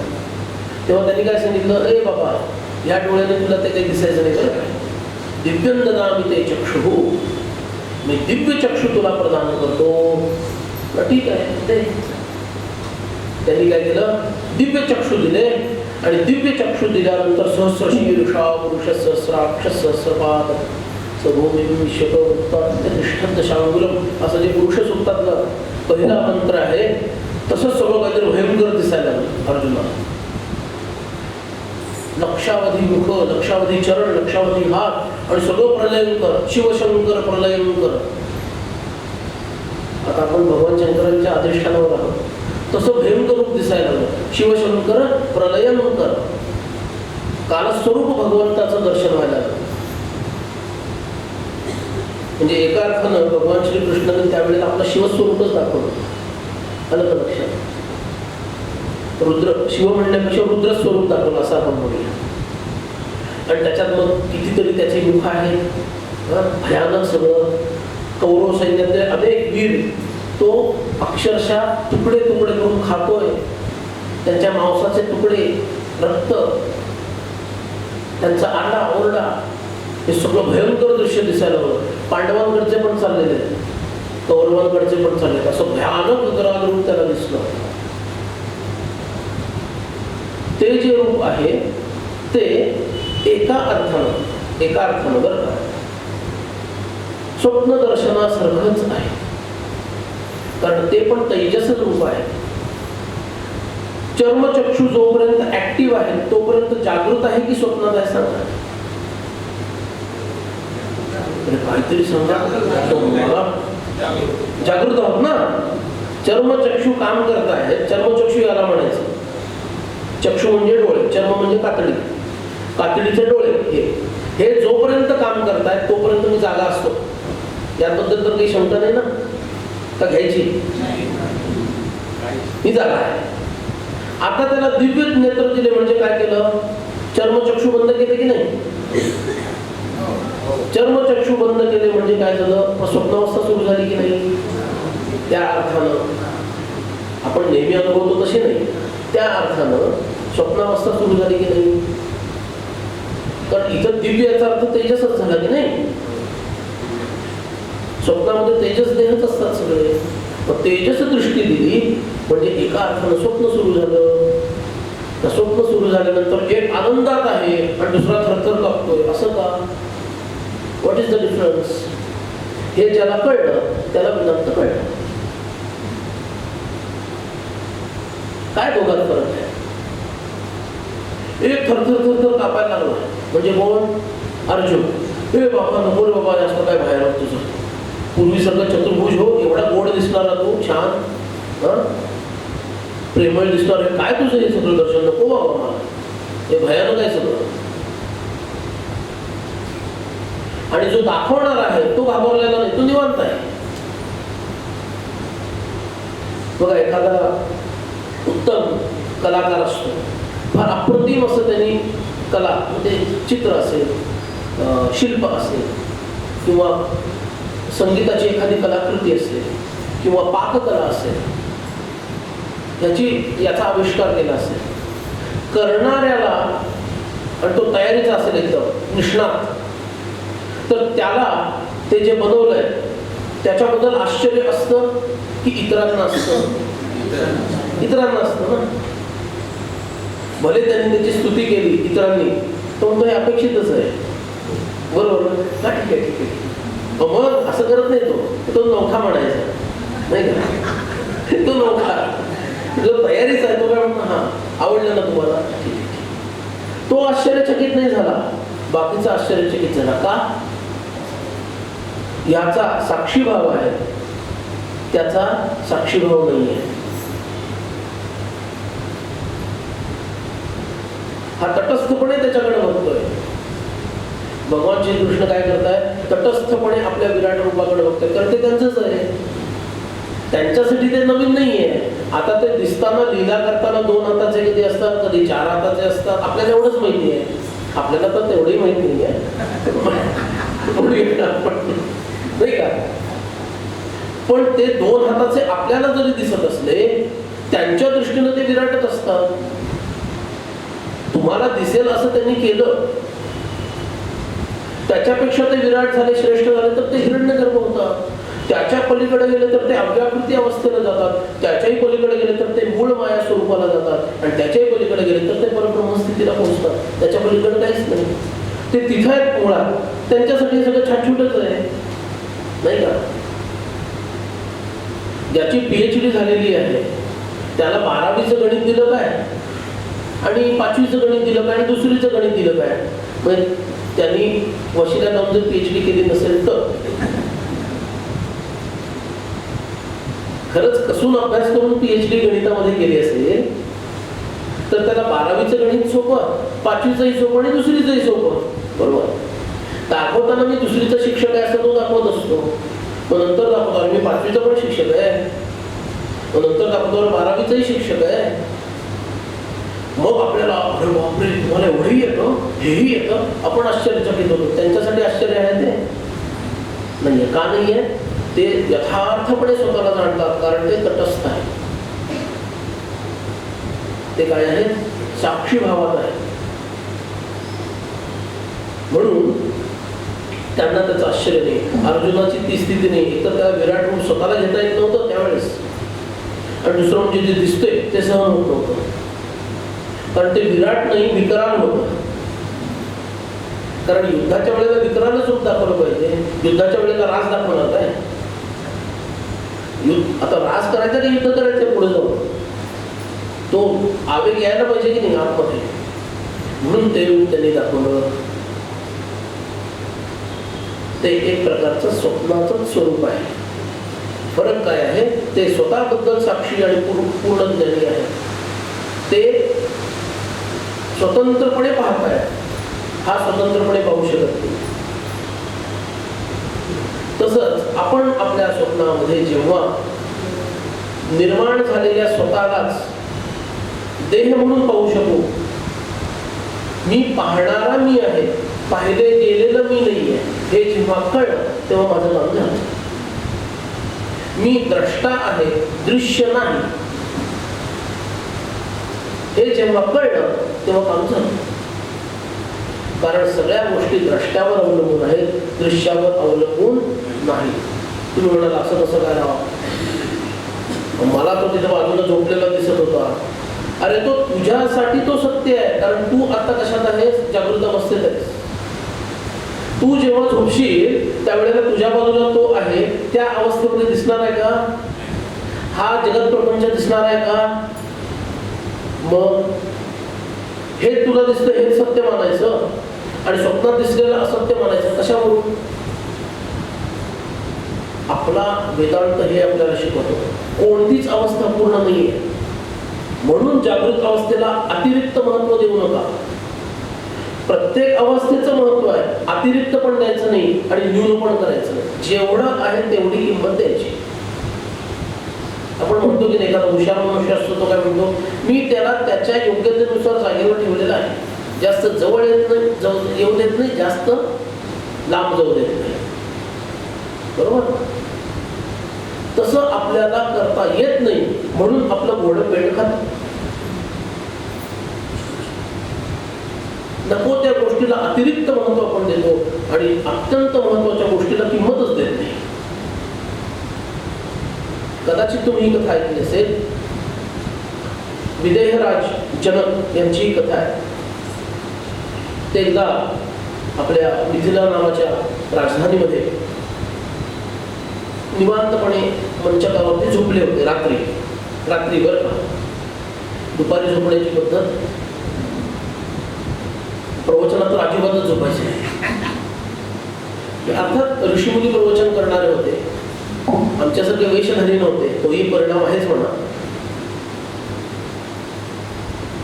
तेव्हा त्यांनी काय सांगितलं ए बाबा या डोळ्याने तुला ते काही दिसायचं नाही बरं काय. दिव्यं ददामि ते चक्षुः मी दिव्य चक्षु तुला प्रदान करतो. ठीक आहे ते त्यांनी काय केलं दिव्य चक्षु दिले आणि दिव्य चक्षु दिल्यानंतर सहस्र शीर्षा पुरुष सहस्राक्ष सहस्रपाद सभूमी विश्वतोत्तम असं जे पुरुष सूक्तातलं पहिला मंत्र आहे तसंच सगळं काहीतरी भयंकर दिसायला लागलं अर्जुनाला. लक्षावधी मुख लक्षावधी चरण लक्षावधी हात आणि सगळं प्रलयंकर शिवशंकर प्रलयंकर. आता आपण भगवान शंकरांच्या अधिष्ठानावर आहोत तसं भयंकर रूप दिसायला लागलं. शिवशंकर प्रलयंकर कालस्वरूप भगवंताचं दर्शन व्हायला लागलं. म्हणजे एका अर्थानं भगवान श्रीकृष्णाने त्यावेळेला आपलं शिवस्वरूपच दाखवलं. आलं का लक्षात. रुद्र शिव म्हणण्यापेक्षा रुद्र स्वरूप दाखवलं असं आपण म्हणूया. आणि त्याच्यात मग कितीतरी त्याचे मुख आहेत भयानक सगळं. कौरव सैन्यातले अनेक वीर तो अक्षरशः तुकडे तुकडे करून खातोय. त्यांच्या मांसाचे तुकडे रक्त त्यांचा आरडा ओरडा हे सगळं भयंकर दृश्य दिसायला हवं. पांडवांकडचे पण चाललेले कौरवांकडचे पण चालले असं भयानक विकराल रूप त्याला दिसलं. ते जे रूप आहे ते एका अर्थानं बरं का स्वप्न दर्शनासारखंच आहे. कारण ते पण तेजस रूप आहे. चर्मचक्षु जोपर्यंत ऍक्टिव्ह आहे तोपर्यंत जागृत आहे की स्वप्नात आहे सांगा. काहीतरी समजा जागृत आहोत ना. चर्मचक्षु काम करत आहे. चर्मचक्षु याला म्हणायचं. चक्षु म्हणजे डोळे चर्म म्हणजे कातडी कातडीचे डोळे हे जोपर्यंत काम करतायत तोपर्यंत मी जागा असतो. याबद्दल तर काही शंका नाही ना का घ्यायची. ही जागा आहे. आता त्याला दिव्य नेत्र दिले म्हणजे काय केलं चर्मचक्षु बंद केले की नाही. चर्मचक्षु बंद केले म्हणजे काय झालं? स्वप्नावस्था सुरू झाली की नाही? त्या अर्थानं आपण नेहमी अनुभवतो तशी नाही, त्या अर्थानं स्वप्नावस्था सुरू झाली की नाही? कारण इथं दिव्य याचा अर्थ तेजसच झाला की नाही? स्वप्नामध्ये तेजस देहच असतात सगळे. मग तेजस दृष्टी दिली म्हणजे एका अर्थानं स्वप्न सुरू झालं. स्वप्न सुरू झाल्यानंतर एक आनंदात आहे आणि दुसरा थरथर कापतोय, असं का? What is the difference? हे ज्याला कळलं त्याला वेदांत कळलं. काय दोघात फरक आहे? एक थरथर थरथर कापायला लागला म्हणजे कोण? अर्जुन. हे बाबा नको रे बाबा, जास्त काय बाहेर तुझं, पूर्वीसारखं चतुर्भुज हो, एवढा गोड दिसणारा तू, छान प्रेमळ दिसणार आहे, काय तुझं हे सगळं दर्शन नको बाबा मला, हे भयानक आहे सगळं. आणि जो दाखवणार आहे तो घाबरलेला नाही, तो निवांत आहे. बघा एखादा उत्तम कलाकार असतो, फार अप्रतिम असं त्यांनी कला म्हणजे चित्र असेल, शिल्प असेल किंवा संगीताची एखादी कलाकृती असेल किंवा पाककला असेल, याचा आविष्कार केला असेल. करणाऱ्याला आणि तो तयारीचा असेल एकदम निष्णात, तर त्याला ते जे बनवलंय त्याच्याबद्दल आश्चर्य असतं की इतरांना असतं? इतरांना असतं ना. भले त्यांनी त्याची स्तुती केली इतरांनी, तो म्हणतो हे अपेक्षितच आहे, बरोबर का? ठीक आहे ठीक आहे. मग असं करत नाही, तो नौखा म्हणायचा नाही का? तो नौखा जो तयारीचा आहे तो काय म्हणतो, हा आवडलं ना तुम्हाला, तो आश्चर्यचकित नाही झाला, बाकीचा आश्चर्यचकित झाला. का? याचा साक्षीभाव आहे, त्याचा साक्षीभाव नाही आहे. हा तटस्थपणे त्याच्याकडे बघतोय. भगवान श्रीकृष्ण काय करताय? तटस्थपणे आपल्या विराट रूपाकडे बघताय, कारण ते त्यांचंच आहे, त्यांच्यासाठी ते नवीन नाहीये. आता ते दिसताना लीला करताना 2 हाताचे कधी असतात, कधी 4 हाताचे असतात, आपल्याला एवढंच माहिती आहे. आपल्याला तर तेवढंही माहिती नाही आहे नाही का? पण ते 2 हाताचे आपल्याला जरी दिसत असले, त्यांच्या दृष्टीनं ते विराटच असतात. तुम्हाला दिसेल असं त्यांनी केलं, त्याच्यापेक्षा ते विराट झाले, श्रेष्ठ झाले, तर ते हिरण्यगर्भ होतात. त्याच्या पलीकडे गेले तर ते अव्याकृती अवस्थेला जातात, त्याच्याही पलीकडे गेले तर ते मूळ माया स्वरूपाला जातात, आणि त्याच्याही पलीकडे गेले तर ते परब्रह्मस्थितीला पोहोचतात. त्याच्या पलीकडे काहीच नाही, ते तिथं आहेत मुळात. त्यांच्यासाठी सगळं छाटछूटच आहे नाही का? ज्याची PhD झालेली आहे त्याला 12वीचं गणित दिलं काय आणि 5वीचं गणित दिलं काय आणि 2रीचं गणित दिलं काय? म्हणजे त्यांनी वशिला जाऊन जर PhD केली नसेल तर, खरंच कसून अभ्यास करून PhD गणितामध्ये केली असेल तर त्याला 12वीचं गणित सोपं, 5वीचंही सोपं आणि 2रीचंही सोपं, बरोबर? दाखवताना मी 2रीचा शिक्षक आहे असं तो दाखवत असतो, मग नंतर दाखवतो मी 5वीचा पण शिक्षक आहे, मग नंतर दाखवतो 12वीचाही शिक्षक आहे. मग आपल्याला अरे बापरे तुम्हाला एवढंही येतं, हेही येतं, आपण आश्चर्यचकित होतो. त्यांच्यासाठी आश्चर्य आहे ते नाहीये. का नाहीये? ते यथार्थपणे स्वतःला जाणतात, कारण ते तटस्थ आहे. ते काय आहे? साक्षी भावात आहे. म्हणून त्यांना त्याचं आश्चर्य नाही. अर्जुनाची ती स्थिती नाही. एक तर त्या विराट रूप स्वतःला घेता येत नव्हतं त्यावेळेस, आणि दुसरं म्हणजे जे दिसतंय ते सहन होत नव्हतं, कारण ते विराट नाही विकराल होतं. कारण युद्धाच्या वेळेला विकरालच रूप दाखवलं पाहिजे. युद्धाच्या वेळेला राज दाखवणार काय? आता राज करायचं की युद्ध करायचं पुढे जाऊन, तो आवेग यायला पाहिजे की नाही आतमध्ये, म्हणून ते रूप त्यांनी दाखवलं. ते एक प्रकारचं स्वप्नाचं स्वरूप आहे. फरक काय आहे? ते स्वतःबद्दल साक्षी आणि पूर्ण ज्ञानी आहे. ते स्वतंत्रपणे पाहताय, हा स्वतंत्रपणे पाहू शकत नाही. तसंच आपण आपल्या स्वप्नामध्ये जेव्हा निर्माण झालेल्या स्वतःलाच देह म्हणून पाहू शकू, मी पाहणारा मी आहे, पाहिले गेलेलं मी नाही आहे, हे जेव्हा कळलं तेव्हा माझं काम झालं. मी द्रष्टा आहे, दृश्य नाही, हे जेव्हा कळलं तेव्हा काम झालं. कारण सगळ्या गोष्टी द्रष्ट्यावर अवलंबून आहेत, दृश्यावर अवलंबून नाही. तुम्ही म्हणाल असं कसं काय राहावं, मला तो तिथे बाजूला झोपलेला दिसत होता. अरे तो तुझ्यासाठी तो सत्य आहे, कारण तू आता कशात आहेस, जागृत अवस्थेत आहेस. तू जेव्हा झोपशील त्यावेळेला तुझ्या बाजूला तो आहे, त्या अवस्थेमध्ये दिसणार आहे का? हा जगत प्रपंच दिसणार आहे का? मग हे तुला दिसतं हे सत्य मानायचं आणि स्वप्नात दिसलेलं असत्य मानायचं, कशावरून? आपला वेदांत हे आपल्याला शिकवतो कोणतीच अवस्था पूर्ण नाहीये, म्हणून जागृत अवस्थेला अतिरिक्त महत्व देऊ नका. प्रत्येक अवस्थेचं महत्व आहे, अतिरिक्त पण द्यायचं नाही आणि न्यून पण करायचं नाही. जेवढं आहे तेवढी किंमत द्यायची. आपण म्हणतो की एखादा हुशार मनुष्य असतो तो काय म्हणतो, मी त्याला त्याच्या योग्यतेनुसार जागेवर ठेवलेला आहे, जास्त जवळ येत नाही, येऊ देत नाही, जास्त लांब जाऊ देत नाही. बरोबर? तसं आपल्याला करता येत नाही, म्हणून आपलं घोडं पेंड खात. नको त्या गोष्टीला अतिरिक्त महत्व आपण देतो आणि अत्यंत महत्वाच्या गोष्टीला किंमतच देत नाही. कदाचित तुम्ही ही कथा ऐकली असेल, विदेहराज जनक यांची ही कथा आहे. ते एकदा आपल्या मिथिला नावाच्या राजधानीमध्ये निवांतपणे मंचकावरती झोपले होते. रात्री बरं का, दुपारी झोपण्याची पद्धत, प्रवचनात तर अजिबातच झोपायचे नाही. अर्थात ऋषीमुनी प्रवचन करणारे होते, आमच्यासारखे वेशधारी नव्हते, तोही परिणाम आहेच म्हणा.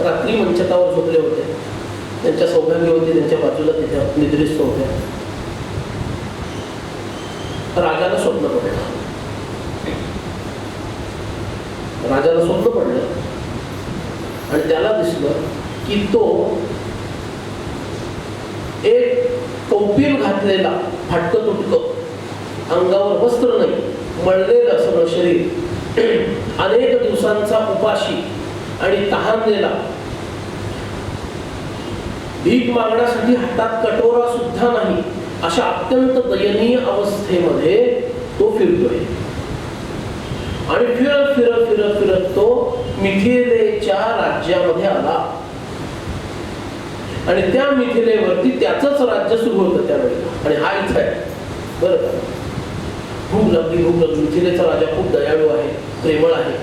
रात्री मंचकावर झोपले होते, त्यांच्या सौभाग्यवती त्यांच्या बाजूला तिथे निद्रिस्त होत्या. राजाला स्वप्न पडलं. राजाला स्वप्न पडलं आणि त्याला दिसलं की तो एक कौपीन घातलेला, फाटकं तुटकं, अंगावर वस्त्र नाही, मळलेलं सगळं शरीर, अनेक दिवसांचा उपाशी आणि तहानलेला, भीक मागण्यासाठी हातात कटोरा सुद्धा नाही, अशा अत्यंत दयनीय अवस्थेमध्ये तो फिरतोय. आणि फिरत फिरत फिरत फिरत तो मिथिलेच्या राज्यामध्ये आला आणि त्या मिथिलेवरती त्याचंच राज्य सुरू होतं त्यावेळेला. आणि हा इथं आहे बरं का. भूक लागली. मिथिलेचा राजा खूप दयाळू आहे, प्रेमळ आहे,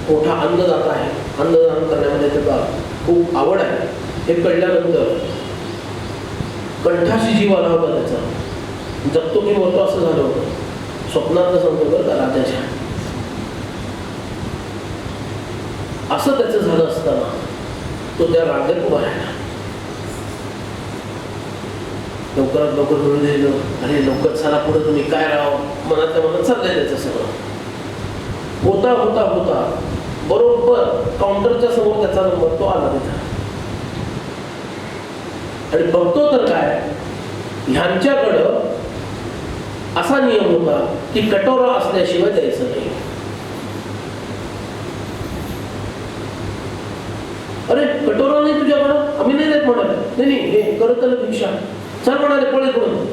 मोठा अन्नदाता आहे, अन्नदान करण्यामध्ये त्याला खूप आवड आहे. हे कळल्यानंतर कंठाशी जीव आला होता त्याचा, जगतो की मरतो असं झालं होतं. स्वप्नात सांगतो बरं का राजाच्या. असं त्याचं झालं असताना तो त्या रांगेत उभा राहिला. लवकरात लवकर मिळून दिलं, अरे लवकर चला पुढे, तुम्ही काय राहावं, मनातल्या मनात चाललंय त्याचं सगळं. होता होता होता बरोबर काउंटरच्या समोर त्याचा नंबर, तो आला तिथं. आणि बघतो तर काय, ह्यांच्याकडं असा नियम होता की कटोरा असल्याशिवाय द्यायचं नाही. अरे कटोरा नाही तुझ्याकडं, आम्ही नाही देत म्हणाले. नाही हे करत भिक्षा, चल म्हणाले पळे पुढे.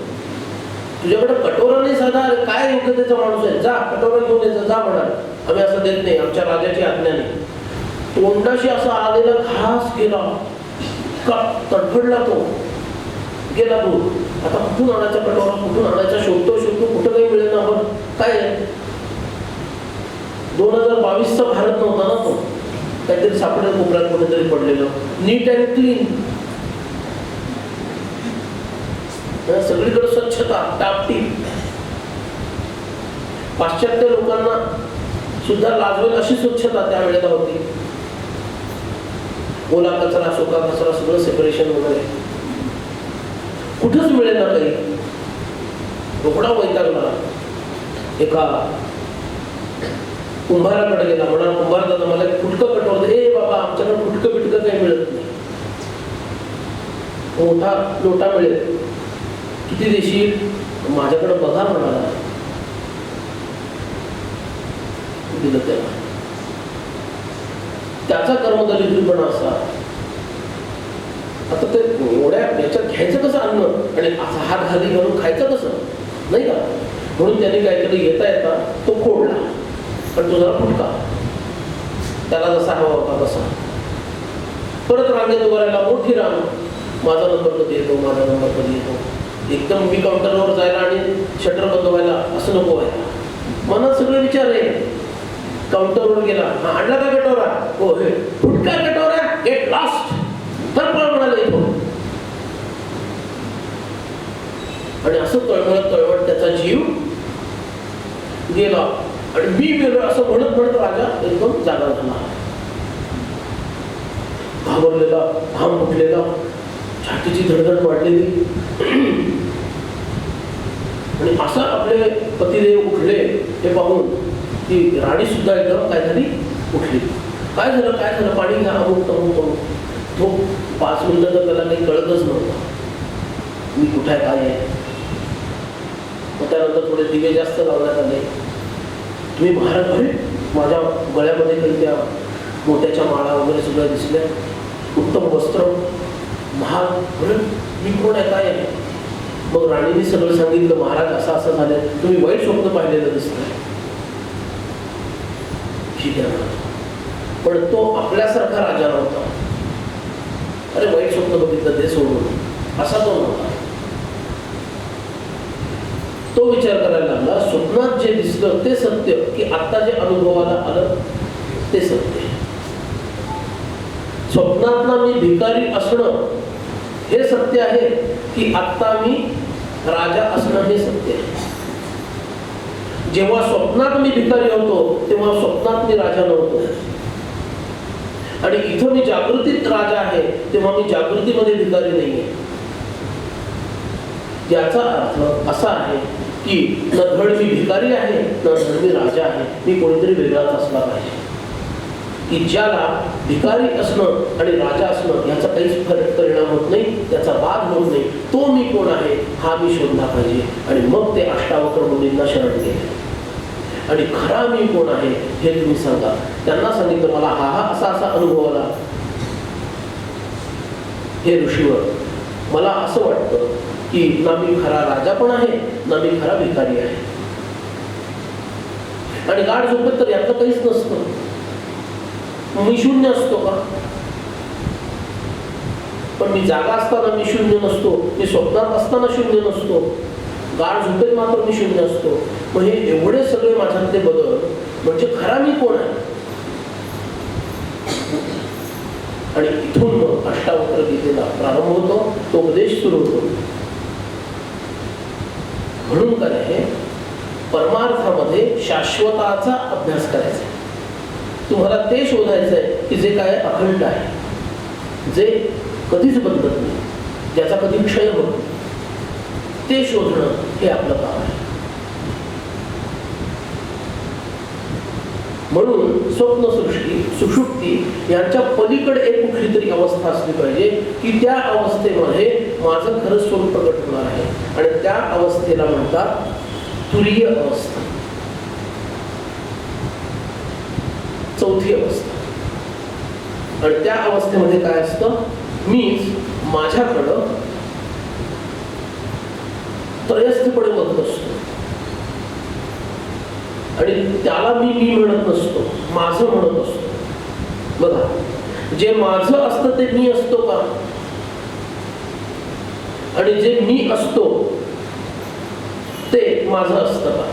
तुझ्याकडे कटोरा नाही साधा, काय योग्यतेचा माणूस आहे, जा कटोरा घेऊन यायचा, जा म्हणाले. आम्ही असं देत नाही, आमच्या राजाची आज्ञा नाही. तोंडाशी असा आलेला घास गेला का, तडफडला तो, गेला दूर. आता कुठून आणायचा कटोरा, कुठून आणायचा, शोधतो कुठं काही मिळेल ना. पण काय 2022चा भारत नव्हता ना तो, काहीतरी सापडेल कोपऱ्यात कुठेतरी पडलेलं, नीट अँड क्लीन, सगळीकडे स्वच्छता, टापटीप. पाश्चात्य लोकांना सुद्धा लाजवेल अशी स्वच्छता त्यावेळेला होती. ओला कचरा, सुका कचरा, सगळं सेपरेशन वगैरे. कुठंच मिळेल ना काही. रोकडा वैतागला. एका कुंभाराकडे गेला, म्हणा कुंभार दादा मला एक फुटकं कटोर दे. ए बाबा आमच्याकडे फुटकं बिटकं काही मिळत नाही, मोठा लोटा मिळेल. किती देशील? माझ्याकडे बघा म्हणाला. दिलं त्याला. त्याचा कर्मदरिद्रीपणा असा. आता ते एवढ्या याच्यात घ्यायचं कसं अन्न आणि असा हात घाली घालून खायचं कसं, नाही का? म्हणून त्याने काय केलं, येता येता तो फोडला. पण तो जरा फुटका, त्याला जसा हवा होता तसा. परत रांगेत उभं राहिला, मोठी रांग. माझा नंबर कधी येतो, माझा नंबर कधी येतो. एकदम मी काउंटरवर जायला आणि शटर बंद व्हायला असं नको व्हायला. मनात सगळे विचार आहे. काउंटरवर गेला, हा आणला का कटोरा? हो. हे फुटका कटोरा, गेट लॉस्ट. तर म्हणाले इथं. आणि असं तळमळत त्याचा जीव गेला. आणि मी गेलो असं म्हणत म्हणत राजा एकदम जागा झाला. घाबरलेला, घाम फुटलेला, छातीची धडधड वाढलेली. आणि असा आपले पतिदेव उठले हे पाहून ती राणी सुद्धा एकदम काय झाली, उठली. काय झालं, पाणी घ्या, अमुक तमुक तमुक. तो 5 मिनिटं तर त्याला काही कळतच नव्हतं मी कुठे आहे, काय आहे. मग त्यानंतर थोडे दिवे जास्त लावण्यात आले. तुम्ही महाराज, अरे माझ्या गळ्यामध्ये काही त्या मोत्याच्या माळा वगैरे सगळ्या दिसल्या, उत्तम वस्त्र, महाग. अरे मी कोण आहे, काय आहे? मग राणीने सगळं सांगितलं, महाराज असं असं झालं, तुम्ही वाईट स्वप्न पाहिलेलं दिसतंय. ठीक आहे. पण तो आपल्यासारखा राजा नव्हता. अरे वाईट स्वप्न बघितलं ते सोडून, असा तो नव्हता. तो विचार करायला लागला, स्वप्नात जे दिसलं ते सत्य, की आता जे अनुभवाला आलं ते सत्य. स्वप्नातला मी भिकारी असणं हे सत्य आहे, की आता मी राजा असणं हे सत्य आहे. जेव्हा स्वप्नात मी भिकारी होतो तेव्हा स्वप्नात मी राजा नव्हतो. आणि इथं मी जागृतीत राजा आहे तेव्हा मी जागृतीमध्ये भिकारी नाहीये. याचा अर्थ असा आहे की न धड मी भिकारी आहे, न धड मी राजा आहे. मी कोणीतरी वेगळाच असला पाहिजे. की ज्याला भिकारी असणं आणि राजा असणं याचा काहीच फरक परिणाम होत नाही, त्याचा वाद होत नाही. तो मी कोण आहे हा मी शोधला पाहिजे. आणि मग ते अष्टावक्र मुनींना शरण गेले. आणि खरा मी कोण आहे हे तुम्ही सांगा. त्यांना सांगितलं, मला हा असा असा अनुभव आला हे ऋषीवर. मला असं वाटतं की ना मी खरा राजा पण आहे, ना मी खरा भिकारी आहे. आणि गाढ झोपेत तर यातलं काहीच नसतं. मी शून्य असतो का? पण मी जागा असताना मी शून्य नसतो, मी स्वप्नात असताना शून्य नसतो, गाढ झोपेत मात्र मी शून्य असतो. मग हे एवढे सगळे माझ्यातले बदल म्हणजे खरा मी कोण आहे? आणि इथून मग अष्टावक्र गीतेला प्रारंभ होतो, तो उपदेश सुरू होतो. म्हणून काय आहे, परमार्थामध्ये शाश्वताचा अभ्यास करायचा आहे. तुम्हाला ते शोधायचं आहे की जे काय अखंड आहे, जे कधीच बदलत नाही, ज्याचा कधी क्षय होत नाही. ते शोधणं हे आपलं काम आहे. म्हणून स्वप्नसृष्टी, सुषुप्ती यांच्या पलीकडे एक कुठली तरी अवस्था असली पाहिजे की त्या अवस्थेमध्ये माझं खरं स्वरूप प्रकट होणार आहे. आणि त्या अवस्थेला म्हणतात तुरीय अवस्था, चौथी अवस्था. आणि त्या अवस्थेमध्ये काय असतं, मीच माझ्याकडं त्रयस्थपणे बघत असतो. आणि त्याला मी म्हणत नसतो, माझं म्हणत असतो. बघा, जे माझं असतं ते मी असतो का? आणि जे मी असतो ते माझं असतं का?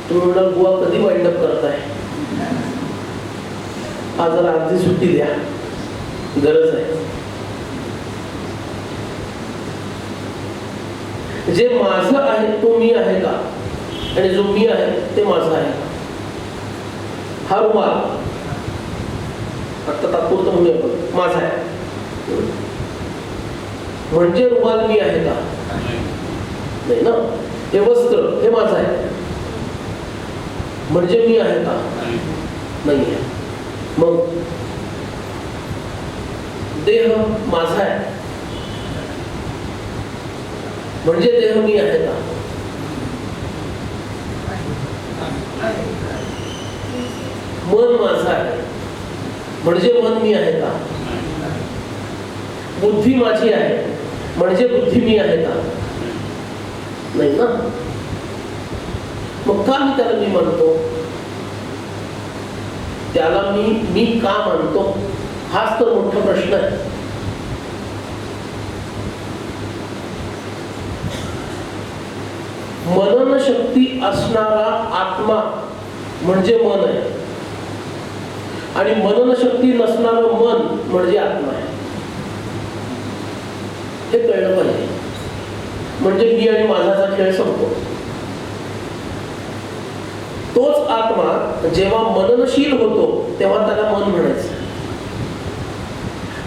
तुम्ही म्हणाल, बुवा कधी वाईंड अप करताय? आज जरा अर्धी सुट्टी द्या, गरज आहे. जे माझं आहे तो मी आहे का? आणि जो मी आहे ते माझं आहे का? हा रुमाल आता तात्पुरतं म्हणूया आपण, माझा आहे म्हणजे रुमाल मी आहे का? नाही ना. हे वस्त्र हे माझं आहे म्हणजे मी आहे का? नाही आहे. मग देह माझा आहे म्हणजे देह मी आहे का? मन माझं आहे म्हणजे मन मी आहे का? बुद्धी माझी आहे म्हणजे बुद्धी मी आहे का? नाही ना. मग का मी त्याला मी मानतो? त्याला मी का मानतो? हाच तर मोठा प्रश्न आहे. मनन शक्ती असणारा आत्मा म्हणजे मन आहे आणि मनन शक्ती नसणारं मन म्हणजे आत्मा आहे. हे कळलं पाहिजे. म्हणजे मी आणि माझाचा खेळ संपतो. तोच आत्मा जेव्हा मननशील होतो तेव्हा त्याला मन म्हणायचं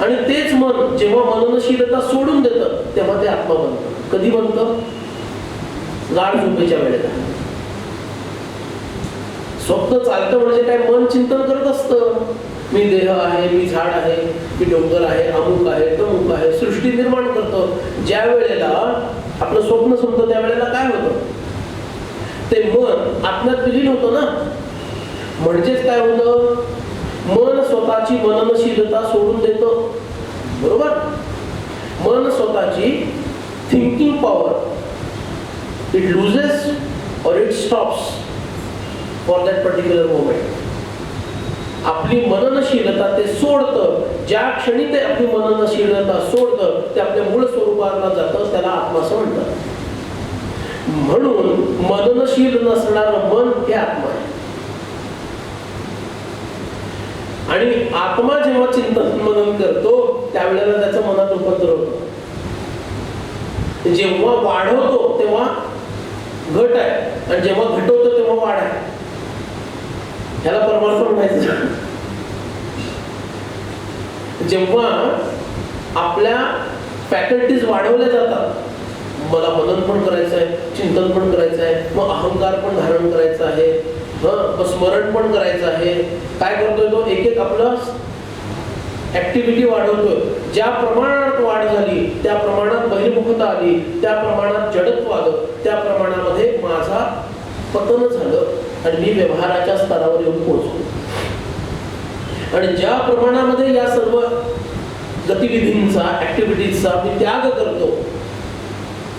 आणि तेच मन जेव्हा मननशीलता सोडून देतं तेव्हा ते आत्मा बनतं. कधी बनतं? गाढ झोपेच्या वेळेला. स्वप्न चालतं म्हणजे काय? मन चिंतन करत असतं. मी देह आहे, मी झाड आहे, मी डोंगर आहे, अमुक आहे, तमुक आहे, सृष्टी निर्माण करतो. ज्या वेळेला आपलं स्वप्न संपतं त्यावेळेला काय होतं? ते मन आत्म्यात विलीन होतं ना. म्हणजेच काय होतं? मन स्वतःची मननशीलता सोडून देतं. बरोबर? मन स्वतःची thinking power it loses or it stops for that particular moment. आपली मननशीलता ते सोडतं. ज्या क्षणी ते आपली मननशीलता सोडतं ते आपल्या मूळ स्वरूपाला जातं. त्याला आत्मा असं म्हणतात. म्हणून मननशील नसणारं मन हे आत्मा आहे. आणि आत्मा जेव्हा चिंतन मनन करतो त्यावेळेला त्याचं मनात रूपांतर होतं. जेव्हा वाढवतो तेव्हा घट आहे आणि जेव्हा घटवतो तेव्हा वाढ आहे. ह्याला परमार्थ म्हणायचं. जेव्हा आपल्या फॅकल्टीज वाढवल्या जातात, मला मनन पण करायचं आहे, चिंतन पण करायचं आहे, मग अहंकार पण धारण करायचं आहे, स्मरण पण करायचं आहे. काय करतोय तो? एक एक आपलं ऍक्टिव्हिटी वाढवतोय. ज्या प्रमाणात वाढ झाली त्या प्रमाणात बहिर्मुखता आली, त्या प्रमाणात जडत्व आलं, त्या प्रमाणामध्ये माझा पतन झालं आणि मी व्यवहाराच्या स्तरावर येऊन पोहोचलो. आणि ज्या प्रमाणामध्ये या सर्व गतिविधींचा, ऍक्टिव्हिटीजचा मी त्याग करतो,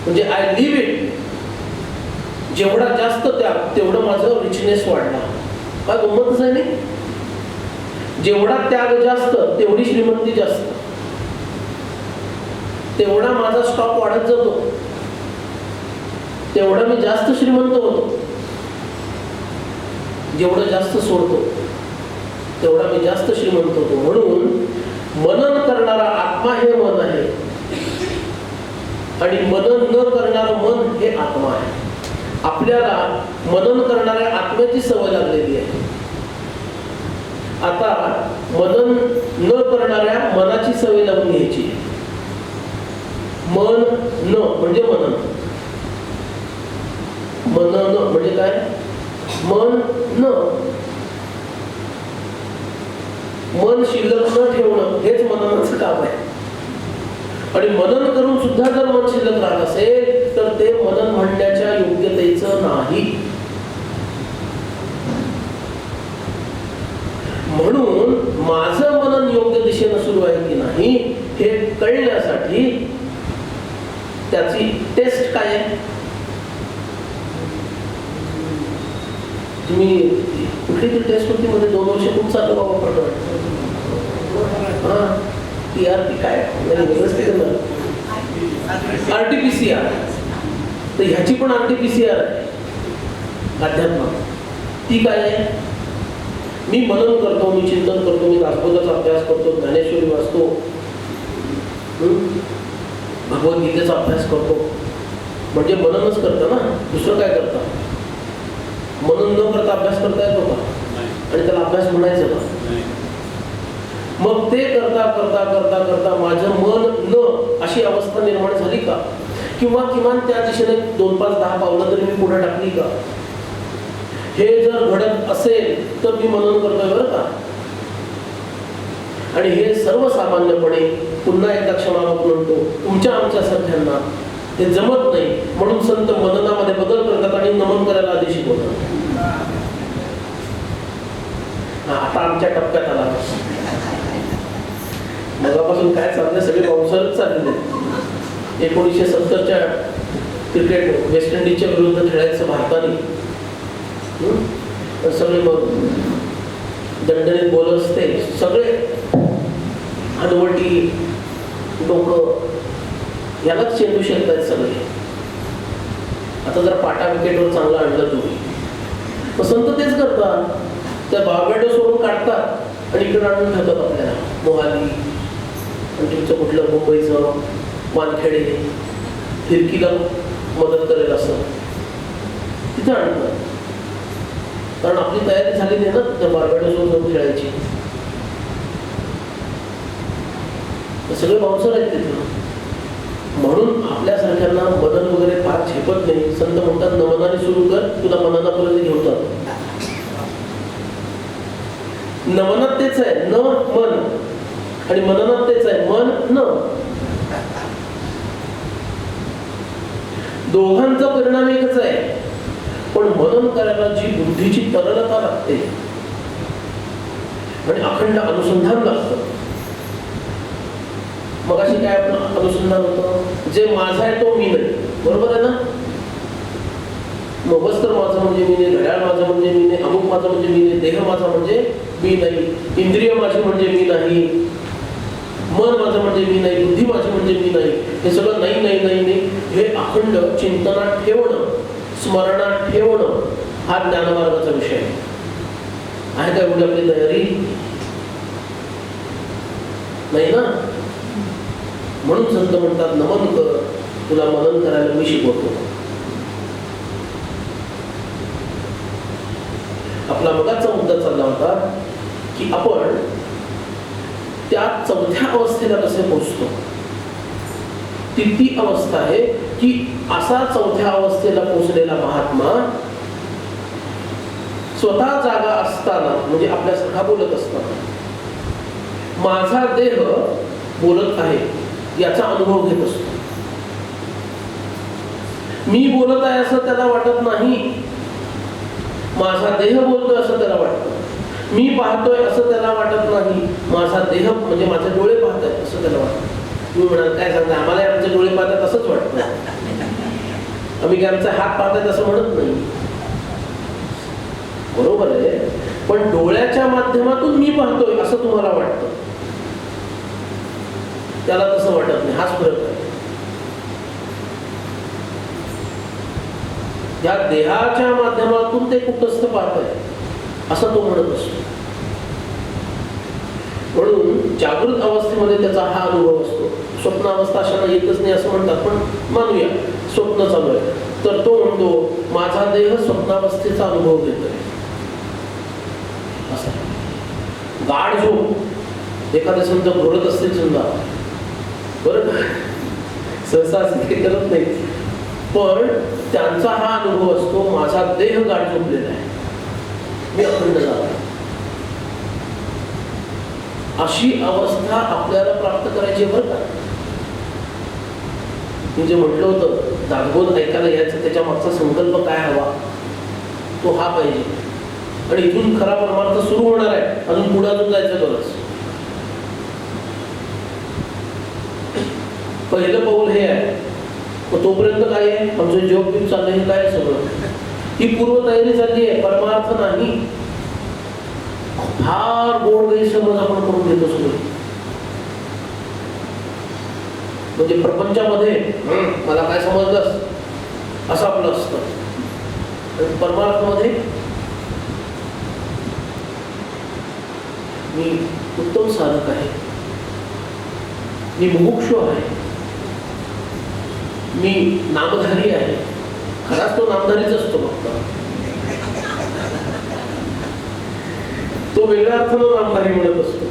म्हणजे आय लिव्ह इट, जेवढा जास्त त्याग तेवढं माझं रिचनेस वाढला. काय गंमतच आहे नाही? जेवढा त्याग जास्त तेवढी श्रीमंती जास्त, तेवढा माझा स्टॉक वाढत जातो, तेवढा मी जास्त श्रीमंत होतो. जेवढं जास्त सोडतो तेवढा मी जास्त श्रीमंत होतो. म्हणून मनन करणारा आत्मा हे मन आहे आणि मनन न करणारं मन हे आत्मा आहे. आपल्याला मनन करणाऱ्या आत्म्याची सवय लागलेली आहे. आता मनन न करणाऱ्या मनाची सवय लावून घ्यायची. मन न म्हणजे मनन. मनन म्हणजे काय? मन न, मन शिल्लक न ठेवणं हेच मननाचं काम आहे. आणि मनन करून सुद्धा जर मन शिल्लक राहत असेल तर ते मनन म्हणण्याच्या योग्यतेचं नाही. म्हणून माझं मनन योग्य दिशेनं सुरू आहे की नाही हे कळण्यासाठी त्याची टेस्ट काय आहे? तुम्ही कुठली तरी टेस्ट होती मध्ये 2 वर्ष खूप चालू बाबा पडलं. TRP काय? RT-PCR. तर ह्याची पण RT-PCR आहे अध्यात्म. ती काय आहे? मी मनन करतो, मी चिंतन करतो, मी दासबोधाचा अभ्यास करतो, ज्ञानेश्वरी वाचतो, भगवद्गीतेचा अभ्यास करतो. म्हणजे मननच करतं ना, दुसरं काय करतं? मनन न करता अभ्यास करता येतो का? आणि त्याला अभ्यास म्हणायचं का? मग ते करता करता करता करता माझं मन न अशी अवस्था निर्माण झाली का? किंवा किमान त्या दिशेने 2, 5, 10 पावलं तरी मी पुढे टाकली का? हे जर घडत असेल तर मी मनन करतोय बरं का. आणि हे सर्वसामान्यपणे पुन्हा एकदा क्षमा म्हणतो तुमच्या आमच्या सध्यांना हे जमत नाही, म्हणून संत मननामध्ये बदल करतात आणि नमन करायला आधी शिकवतात. आता आमच्या टप्प्यात आला. मगापासून काय चाललंय, सगळे पावसाळ्यात चाललेले. 1970च्या क्रिकेट वेस्ट इंडिजच्या विरुद्ध खेळायचं भारताने, सगळे मग दणदणीत बॉलर्स ते सगळे हनुवटी डोकं यालाच चेंडू शकतायत सगळे. आता जर पाटा विकेटवर चांगला आणलं तुम्ही, पसंत तेच करतात, त्या बार्बेडोस वरून काढतात आणि इकडे आणून ठेवतात आपल्याला. मोहाली आणि तुमचं कुठलं मुंबईचं वानखेडे फिरकीला मदत करेल असं तिथे आणतात. कारण आपली तयारी झाली नाही ना त्या बार्बेडोसवर जाऊन खेळायची. सगळे बाउन्सर आहेत तिथे. म्हणून आपल्यासारख्यांना मदन वगैरे फार झेपत नाही. संत म्हणतात नमनाने सुरू कर, तुला मनानापर्यंत घेऊन जातो. नमनात तेच आहे न मन, आणि मननात तेच आहे मन न. दोघांचा परिणाम एकच आहे, पण मनन करायला जी बुद्धीची तरलता लागते आणि अखंड अनुसंधान लागतं. मग अशी काय आपलं अनुसंधान होतं, जे माझा आहे तो मी नाही, बरोबर आहे ना. मग वस्त्र माझं म्हणजे मी नाही, घड्याळ माझं म्हणजे मी नाही, अमुक माझं म्हणजे मी नाही, देह माझा म्हणजे मी नाही, इंद्रिय माझी म्हणजे मी नाही, मन माझं म्हणजे मी नाही, बुद्धी माझी म्हणजे मी नाही. हे सगळं नाही नाही नाही नाही हे अखंड चिंतनात ठेवणं, स्मरणात ठेवणं हा ज्ञानमार्गाचा विषय आहे. का एवढी आपली तयारी नाही ना. म्हणून संत म्हणतात नमन कर, तुला मनन करायला मी शिकवतो. आपला मगाचा मुद्दा चालला होता की आपण त्या चौथ्या अवस्थेला कसे पोहोचतो. ती अवस्था आहे की असा चौथ्या अवस्थेला पोहोचलेला महात्मा स्वतः जागा असताना, म्हणजे आपल्यासारखा बोलत असताना, माझा देह बोलत आहे याचा अनुभव घेत असतो. मी बोलत आहे असं त्याला वाटत नाही, माझा देह बोलतोय असं त्याला वाटतं. मी पाहतोय असं त्याला वाटत नाही, माझा देह म्हणजे माझे डोळे पाहतायत असं त्याला वाटतं. तुम्ही म्हणाल काय सांगता, आम्हाला आमचे डोळे पाहतात असंच वाटतं, आम्ही काय आमचे हात पाहतायत असं म्हणत नाही. बरोबर आहे, पण डोळ्याच्या माध्यमातून मी पाहतोय असं तुम्हाला वाटतं, त्याला तसं वाटत नाही. हाच फरक आहे. या देहाच्या माध्यमातून ते कुटस्थ पाहत आहे असं तो म्हणत असतो. म्हणून जागृत अवस्थेमध्ये त्याचा हा अनुभव असतो. स्वप्न अवस्था अशांना येतच नाही असं म्हणतात, पण मानूया स्वप्न चालू आहे तर तो म्हणतो माझा देह स्वप्नावस्थेचा अनुभव घेतोय. असं गाढ झोप एखाद्या समजा घोरत असतील समजा, बरोबर, सहसा असं काही करत नाही, पण त्यांचा हा अनुभव असतो माझा देह गाढ झोपलेला आहे, मी अखंड झाला. अशी अवस्था आपल्याला प्राप्त करायची बरं का. मी जे म्हटलं होतं दासबोध ऐकायला यायचं, त्याच्या मागचा संकल्प काय हवा तो हा पाहिजे. आणि इथून खरा परमार्थ सुरू होणार आहे, अजून पुढे अजून जायचं गरज. पहिलं पाऊल हे आहे. मग तोपर्यंत काय आहे, आमचं जॉब बिप चाललं हे काय सगळं, ही पूर्व तयारी झाली आहे, परमार्थ नाही. फार गोड गैरसमज आपण करून घेतो सगळं. म्हणजे प्रपंचामध्ये मला काय समजलंस असं आपलं असतं. परमार्थमध्ये मी उत्तम साधक आहे, मी मुमुक्षु आहे, मी नामधारी आहे. खराच तो नामधारीच असतो, फक्त तो वेगळ्या अर्थानं नामधारी म्हणत असतो.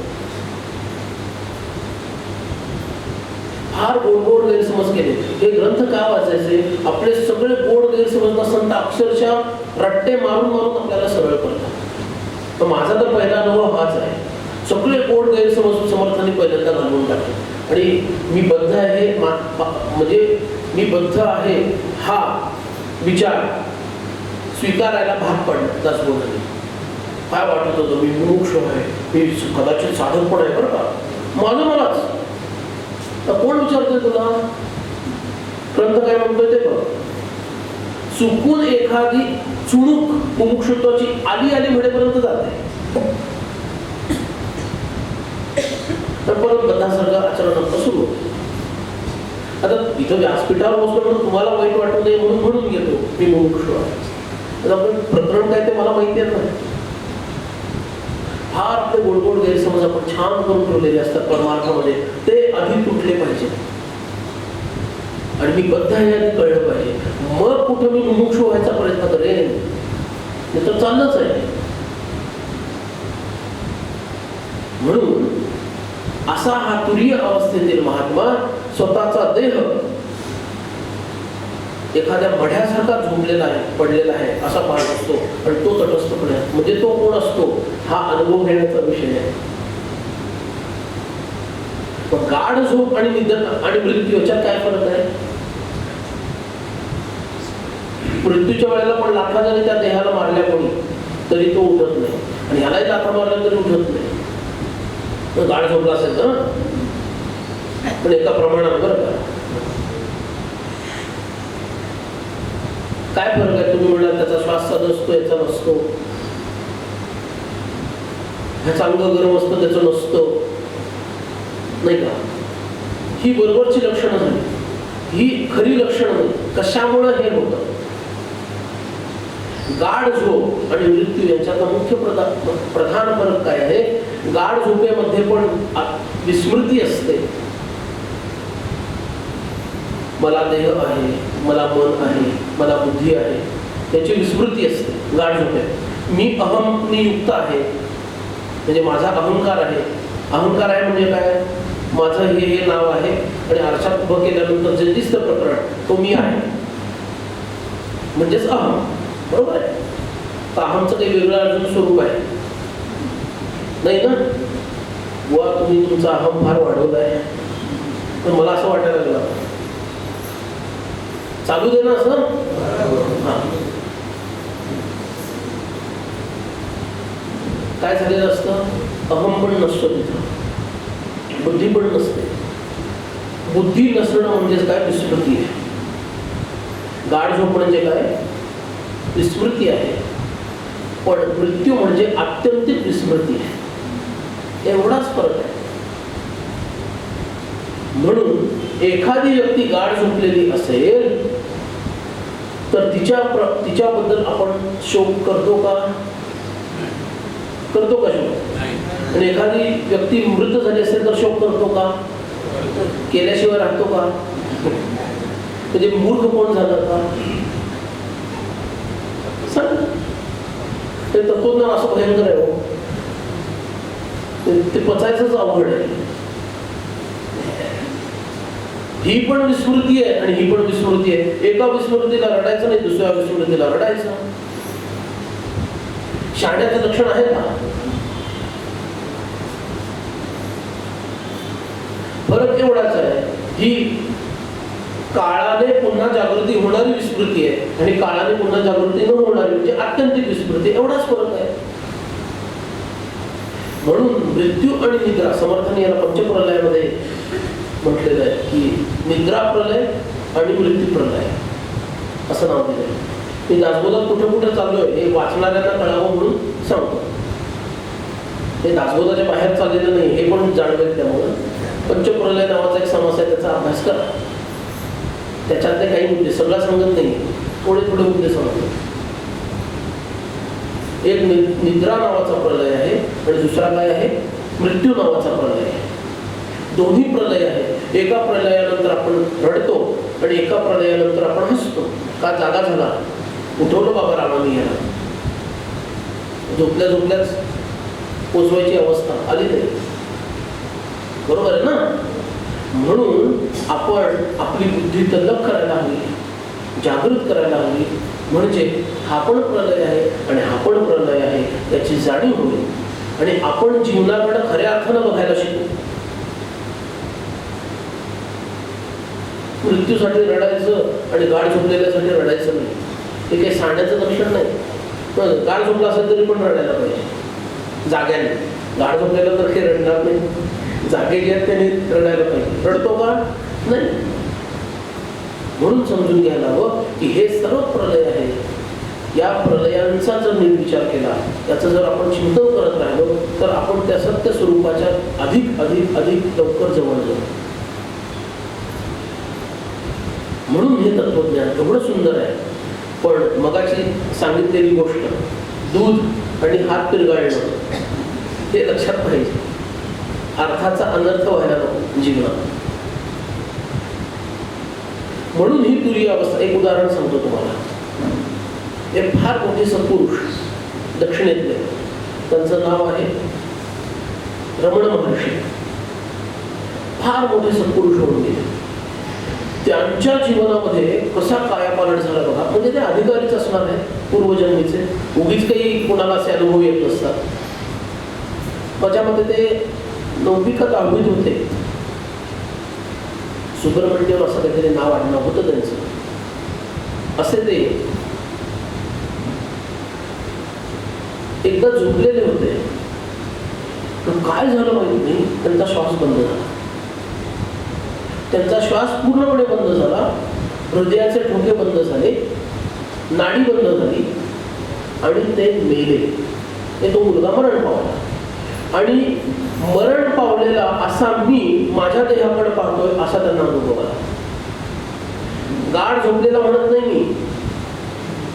फार गोड गोड गैरसमज केले. हे ग्रंथ का वाचायचे, आपले सगळे गोड गैरसमज संत अक्षरशः रट्टे मारून मारून आपल्याला सरळ करतात. तर माझा तर पहिला अनुभव हाच आहे. सगळे गोड गैरसमज समर्थाने पहिल्यांदा घालवून टाकले. आणि मी बद्ध आहे म्हणजे मी बद्ध आहे हा विचार स्वीकारायला भाग पडला दासबोधाने. काय वाटत होतं मी मुमुक्षु आहे, मी कदाचित साधक पण आहे बरं का, माझं मलाच. तर कोण विचारतोय तुला? ग्रंथ काय म्हणतोय ते बघ. चुकून एखादी चुणूक मुमुक्षुत्वाची आली मिळेपर्यंत जाते, तर परत बद्धासारखं आचरण सुरू होतं. आता इथं व्यासपीठावर बसलो म्हणून तुम्हाला वाईट वाटू नये म्हणून घेतो मी मुमुक्षु आहे. आता आपण प्रकरण काय ते मला माहिती आहे ना. फार आपले गोड गैरसमज आपण छान करून ठेवलेले असतात परमार्थामध्ये, ते आधी तुटले पाहिजे. आणि मी बद्ध आहे आणि कळलं पाहिजे, मग कुठं मी मुमुक्षु व्हायचा प्रयत्न करेन, नाही तर चाललंच आहे. म्हणून असा हा तुरीय अवस्थेतील महात्मा स्वतःचा देह एखाद्या मढ्यासारखा झोंबलेला आहे, पडलेला आहे असा पाहत असतो. आणि तो तटस्थपणे, म्हणजे तो कोण असतो हा अनुभव घेण्याचा विषय आहे. पण गाढ झोप आणि निद्रा आणि मृत्यू याच्यात काय फरक आहे? मृत्यूच्या वेळेला पण लाथा जरी त्या देहाला मारल्या कोणी तरी तो उठत नाही, आणि ह्यालाही लाथा मारल्या तरी उठत नाही. गाढ झोपला असेल ना, पण एका प्रमाणात बरं का. काय फरक आहे? तुम्ही म्हणाल त्याचा श्वास साधा असतो, याचा नसतो, ह्याचं अंग गरम असतं त्याचं नसतं, नाही का? ही बरोबरची लक्षणं झाली, ही खरी लक्षणं नाही. कशामुळे हे होतं? गाढ झोप आणि मृत्यू यांच्यात मुख्य प्रधान फरक काय आहे? गाढ झोपेमध्ये पण विस्मृती असते. मला देह आहे, मला मन आहे, मला बुद्धी आहे, त्याची विस्मृती असते गाढ झोपेत. मी अहमनी युक्त आहे, म्हणजे माझा अहंकार आहे. अहंकार आहे म्हणजे काय? माझं हे नाव आहे, आणि आरशात उभं केल्यानंतर जे दिसतं प्रकरण तो मी आहे, म्हणजेच अहम. बरोबर आहे? तर अहमचं काही वेगळं अजून स्वरूप आहे नाही ना. वा तुम्ही तुमचा अहम फार वाढवलाय, पण मला असं वाटायला लागलं चालू दे ना असं. काय झालेलं असतं? अहम पण नसतो तिथं, बुद्धी पण नसते. बुद्धी नसणं म्हणजे काय? विस्मृती आहे. गाढ झोप म्हणजे काय? विस्मृती आहे. पण मृत्यू म्हणजे आत्यंतिक विस्मृती आहे. एवढाच फरक आहे. म्हणून एखादी व्यक्ती गाढ झोपलेली असेल तर तिच्याबद्दल आपण शोक करतो का? करतो का शोक? आणि एखादी व्यक्ती मृत झाली असेल तर शोक करतो का? केल्याशिवाय राहतो का? म्हणजे मूर्ख कोण झालं का? ते तत्वज्ञान असं भयंकर आहे हो, ते पचायचंच अवघड आहे. ही पण विस्मृती आहे आणि ही पण विस्मृती आहे. एका विस्मृतीला रडायचं नाही, दुसऱ्या विस्मृतीला रडायचं. शाण्याचं लक्षण आहे का? फरक एवढाच आहे. ही काळाने पुन्हा जागृती होणारी विस्मृती आहे आणि काळाने पुन्हा जागृती न होणारी म्हणजे आत्यंतिक विस्मृती. एवढाच फरक आहे. म्हणून मृत्यू आणि निद्रा, समर्थाने याला पंचप्रलयामध्ये म्हटलेलं आहे की निद्रा प्रलय आणि मृत्यू प्रलय असं नाव दिलंय. मी दासबोधात कुठे कुठे चाललोय हे वाचणाऱ्यांना कळावं म्हणून सांगतो. हे दासबोधाच्या बाहेर चाललेलं नाही हे पण जाणवेल. त्यामुळे पंचप्रलय नावाचा एक समास आहे, त्याचा अभ्यास करा. त्याच्यातले काही मुद्दे सगळा सांगत नाही, थोडे थोडे मुद्दे सांगतो. एक निद्रा नावाचा प्रलय आहे आणि दुसरा काय आहे? मृत्यू नावाचा प्रलय आहे. दोन्ही प्रलय आहे. एका प्रलयानंतर आपण रडतो आणि एका प्रलयानंतर आपण हसतो. का? जागा झाला, उठवलं बाबा रामाने याला, झोपल्या झोपल्याच पोचवायची अवस्था आली नाही. बरोबर आहे ना? म्हणून आपण आपली बुद्धी तल्लख करायला हवी, जागृत करायला हवी. म्हणजे हा पण प्रलय आहे आणि हा पण प्रलय आहे याची जाणीव होईल आणि आपण जीवनाकडे खऱ्या अर्थानं बघायला शिकू. मृत्यूसाठी रडायचं आणि गाढ झोपलेल्यासाठी रडायचं नाही. हे काही सांगण्याचं लक्षण नाही. पण गाढ झोपला असेल तरी पण रडायला पाहिजे जाग्याने. गाढ झोपलेला तर काही रडणार नाही. जागे ज्यात त्यांनी रडायला पाहिजे. रडतो का? नाही. म्हणून समजून घ्यायला हवं की हे सर्व प्रलय आहे. या प्रलयांचा जर नीट विचार केला, त्याचं जर आपण चिंतन करत राहिलो तर आपण त्या सत्य स्वरूपाच्या अधिक अधिक अधिक लवकर जवळ जाऊ. म्हणून हे तत्वज्ञान एवढं सुंदर आहे. पण मगाची सांगितलेली गोष्ट दूध आणि हात पिरगाळणं हे लक्षात पाहिजे. अर्थाचा अनर्थ व्हायला नको जीवनात. म्हणून ही तुरीय अवस्था. एक उदाहरण सांगतो तुम्हाला. एक फार मोठे सत्पुरुष दक्षिणेतले, त्यांचं नाव आहे रमण महर्षी. फार मोठे सत्पुरुष होऊन गेले. त्यांच्या जीवनामध्ये कसा कायापालट झाला बघा. म्हणजे ते अधिकारीच असणार आहे पूर्वजन्मीचे. उगीच काही कोणाला असे अनुभव येत नसतात. माझ्या मते ते 9वी का 10वीत होते. सुब्रमण्यम असं काहीतरी नाव आडनाव होतं त्यांचं. असे ते एकदा झोपलेले होते. पण काय झालं माहिती नाही, त्यांचा श्वास बंद झाला. त्यांचा श्वास पूर्णपणे बंद झाला. हृदयाचे ठोके बंद झाले, नाडी बंद झाली आणि ते मेले. ते तो मुलगा मरण पावला. आणि मरण पावलेला असा मी माझ्या देहाकडे पाहतोय असा त्यांना अनुभव आला. गाढ झोपलेला म्हणत नाही मी,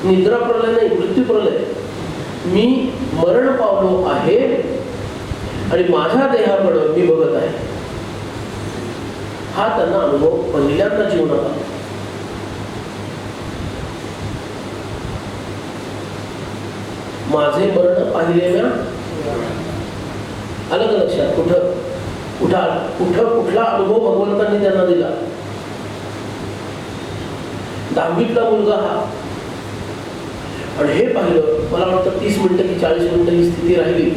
निद्रा प्रलय नाही, मृत्यू प्रलय. मी मरण पावलो आहे आणि माझ्या देहाकडं मी बघत आहे. हा त्यांना अनुभव पहिल्यांदा जीवनात आला. माझे मरण पाहिले ना. आलं का लक्षात? कुठला अनुभव भगवंतांनी त्यांना दिला. 10वीतला मुलगा हा. आणि हे पाहिलं, मला वाटतं 30 मिनिटं की 40 मिनिटं ही स्थिती राहिली.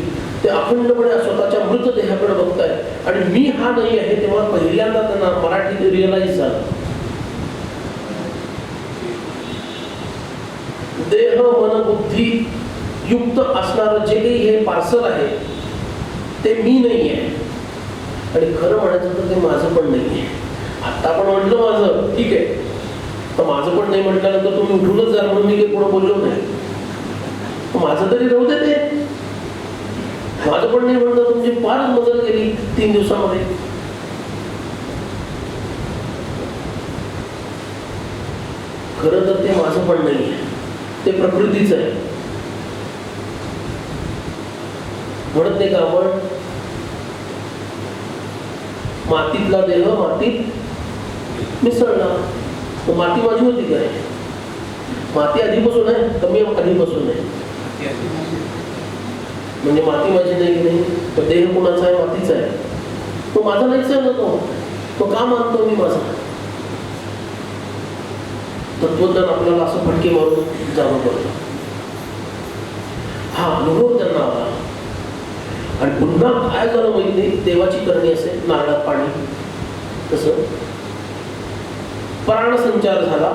ते अखंडपणे स्वतःच्या मृतदेहाकडे बघताय आणि मी हा नाही आहे. तेव्हा पहिल्यांदा त्यांना मराठीत रिअलाइज झालं. देह मन बुद्धी युक्त असणारं जे काही हे पार्सल आहे ते मी नाही आहे. आणि खरं म्हणायचं तर ते माझं पण नाही आहे. आता आपण म्हटलं माझं, ठीक आहे. तर माझं पण नाही म्हटल्यानंतर तुम्ही उठूनच जा म्हणून मी काही पुढे बोललो नाही. माझं तरी राहू दे. ते माझं पण नाही म्हणलं तुमची फारच मदत केली 3 दिवसामध्ये. खरं तर ते माझं पण नाही आहे, ते प्रकृतीच आहे. म्हणत नाही का आपण, मातीतला देह मातीत मिसळला. माती माझी होती काय? माती आधीपासून आहे, कमी आधीपासून आहे. म्हणजे माती माझी नाही की नाही. तर देह कुणाचा आहे? मातीचा आहे. तो माझा नाहीच आहे ना. तो का मानतो मी माझा? तत्वज्ञान आपल्याला असं फटके मारून जावं पडतं. हा अनुभव त्यांना आला. आणि पुन्हा काय झालं माहिती नाही. देवाची करणी असेल, नारळात पाणी, तसं प्राणसंचार झाला.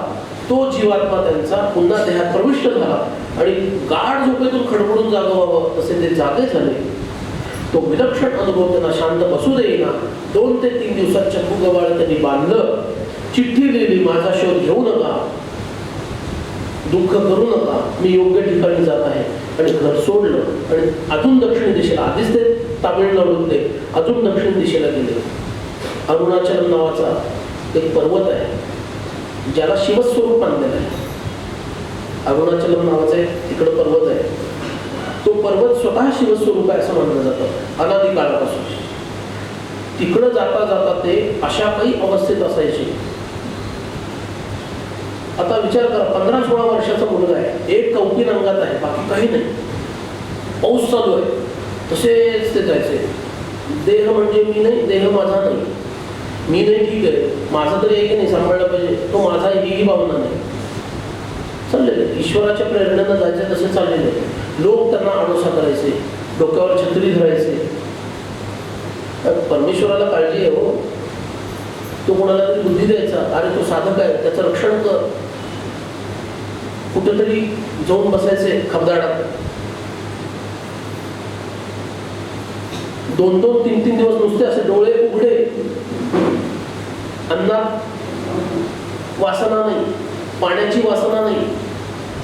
तो जीवात्मा त्यांचा पुन्हा देहात प्रविष्ट झाला आणि गाढ झोपेतून खडबडून जागं व्हावं तसे ते जागे झाले. तो विलक्षण अनुभव त्यांना शांत बसू देईना. 2 ते 3 दिवसात चक्कू गव्हाळ त्यांनी बांधलं. चिठ्ठी लिहिली, माझा शोध घेऊ नका, दुःख करू नका, मी योग्य ठिकाणी जात आहे. आणि घर सोडलं आणि अजून दक्षिण दिशेला, आधीच ते तामिळनाडूतले, अजून दक्षिण दिशेला गेले. अरुणाचलम नावाचा एक पर्वत आहे ज्याला शिवस्वरूप मानलेलं आहे. अरुणाचलम नावाचा एक तिकडं पर्वत आहे. तो पर्वत स्वतः शिवस्वरूप आहे असं मानलं जातं अनादी काळापासून. तिकडं जाता जाता ते अशा काही अवस्थेत असायचे. आता विचार करा, 15-16 वर्षाचा मुलगा आहे, एक कौकीन अंगात आहे, बाकी काही नाही. पाऊस चालू आहे, तसेच ते जायचे. देह म्हणजे मी नाही, देह माझा नाही. मी नाही, ठीक आहे, माझं तरी एक नाही, सांभाळलं पाहिजे, तो माझा ही भावना नाही. चाललेले ईश्वराच्या प्रेरणेनं जायचे तसे चाललेले. लोक त्यांना आडोसा करायचे, डोक्यावर छत्री धरायचे. परमेश्वराला काळजी आहे हो. तो कोणाला तरी बुद्धी द्यायचा, अरे तो साधक आहे त्याचं रक्षण कर. कुठेतरी जाऊन बसायचे खबदाडात. 2-2, 3-3 दिवस नुसते असे डोळे उघडे, अन्नात वासना नाही, पाण्याची वासना नाही,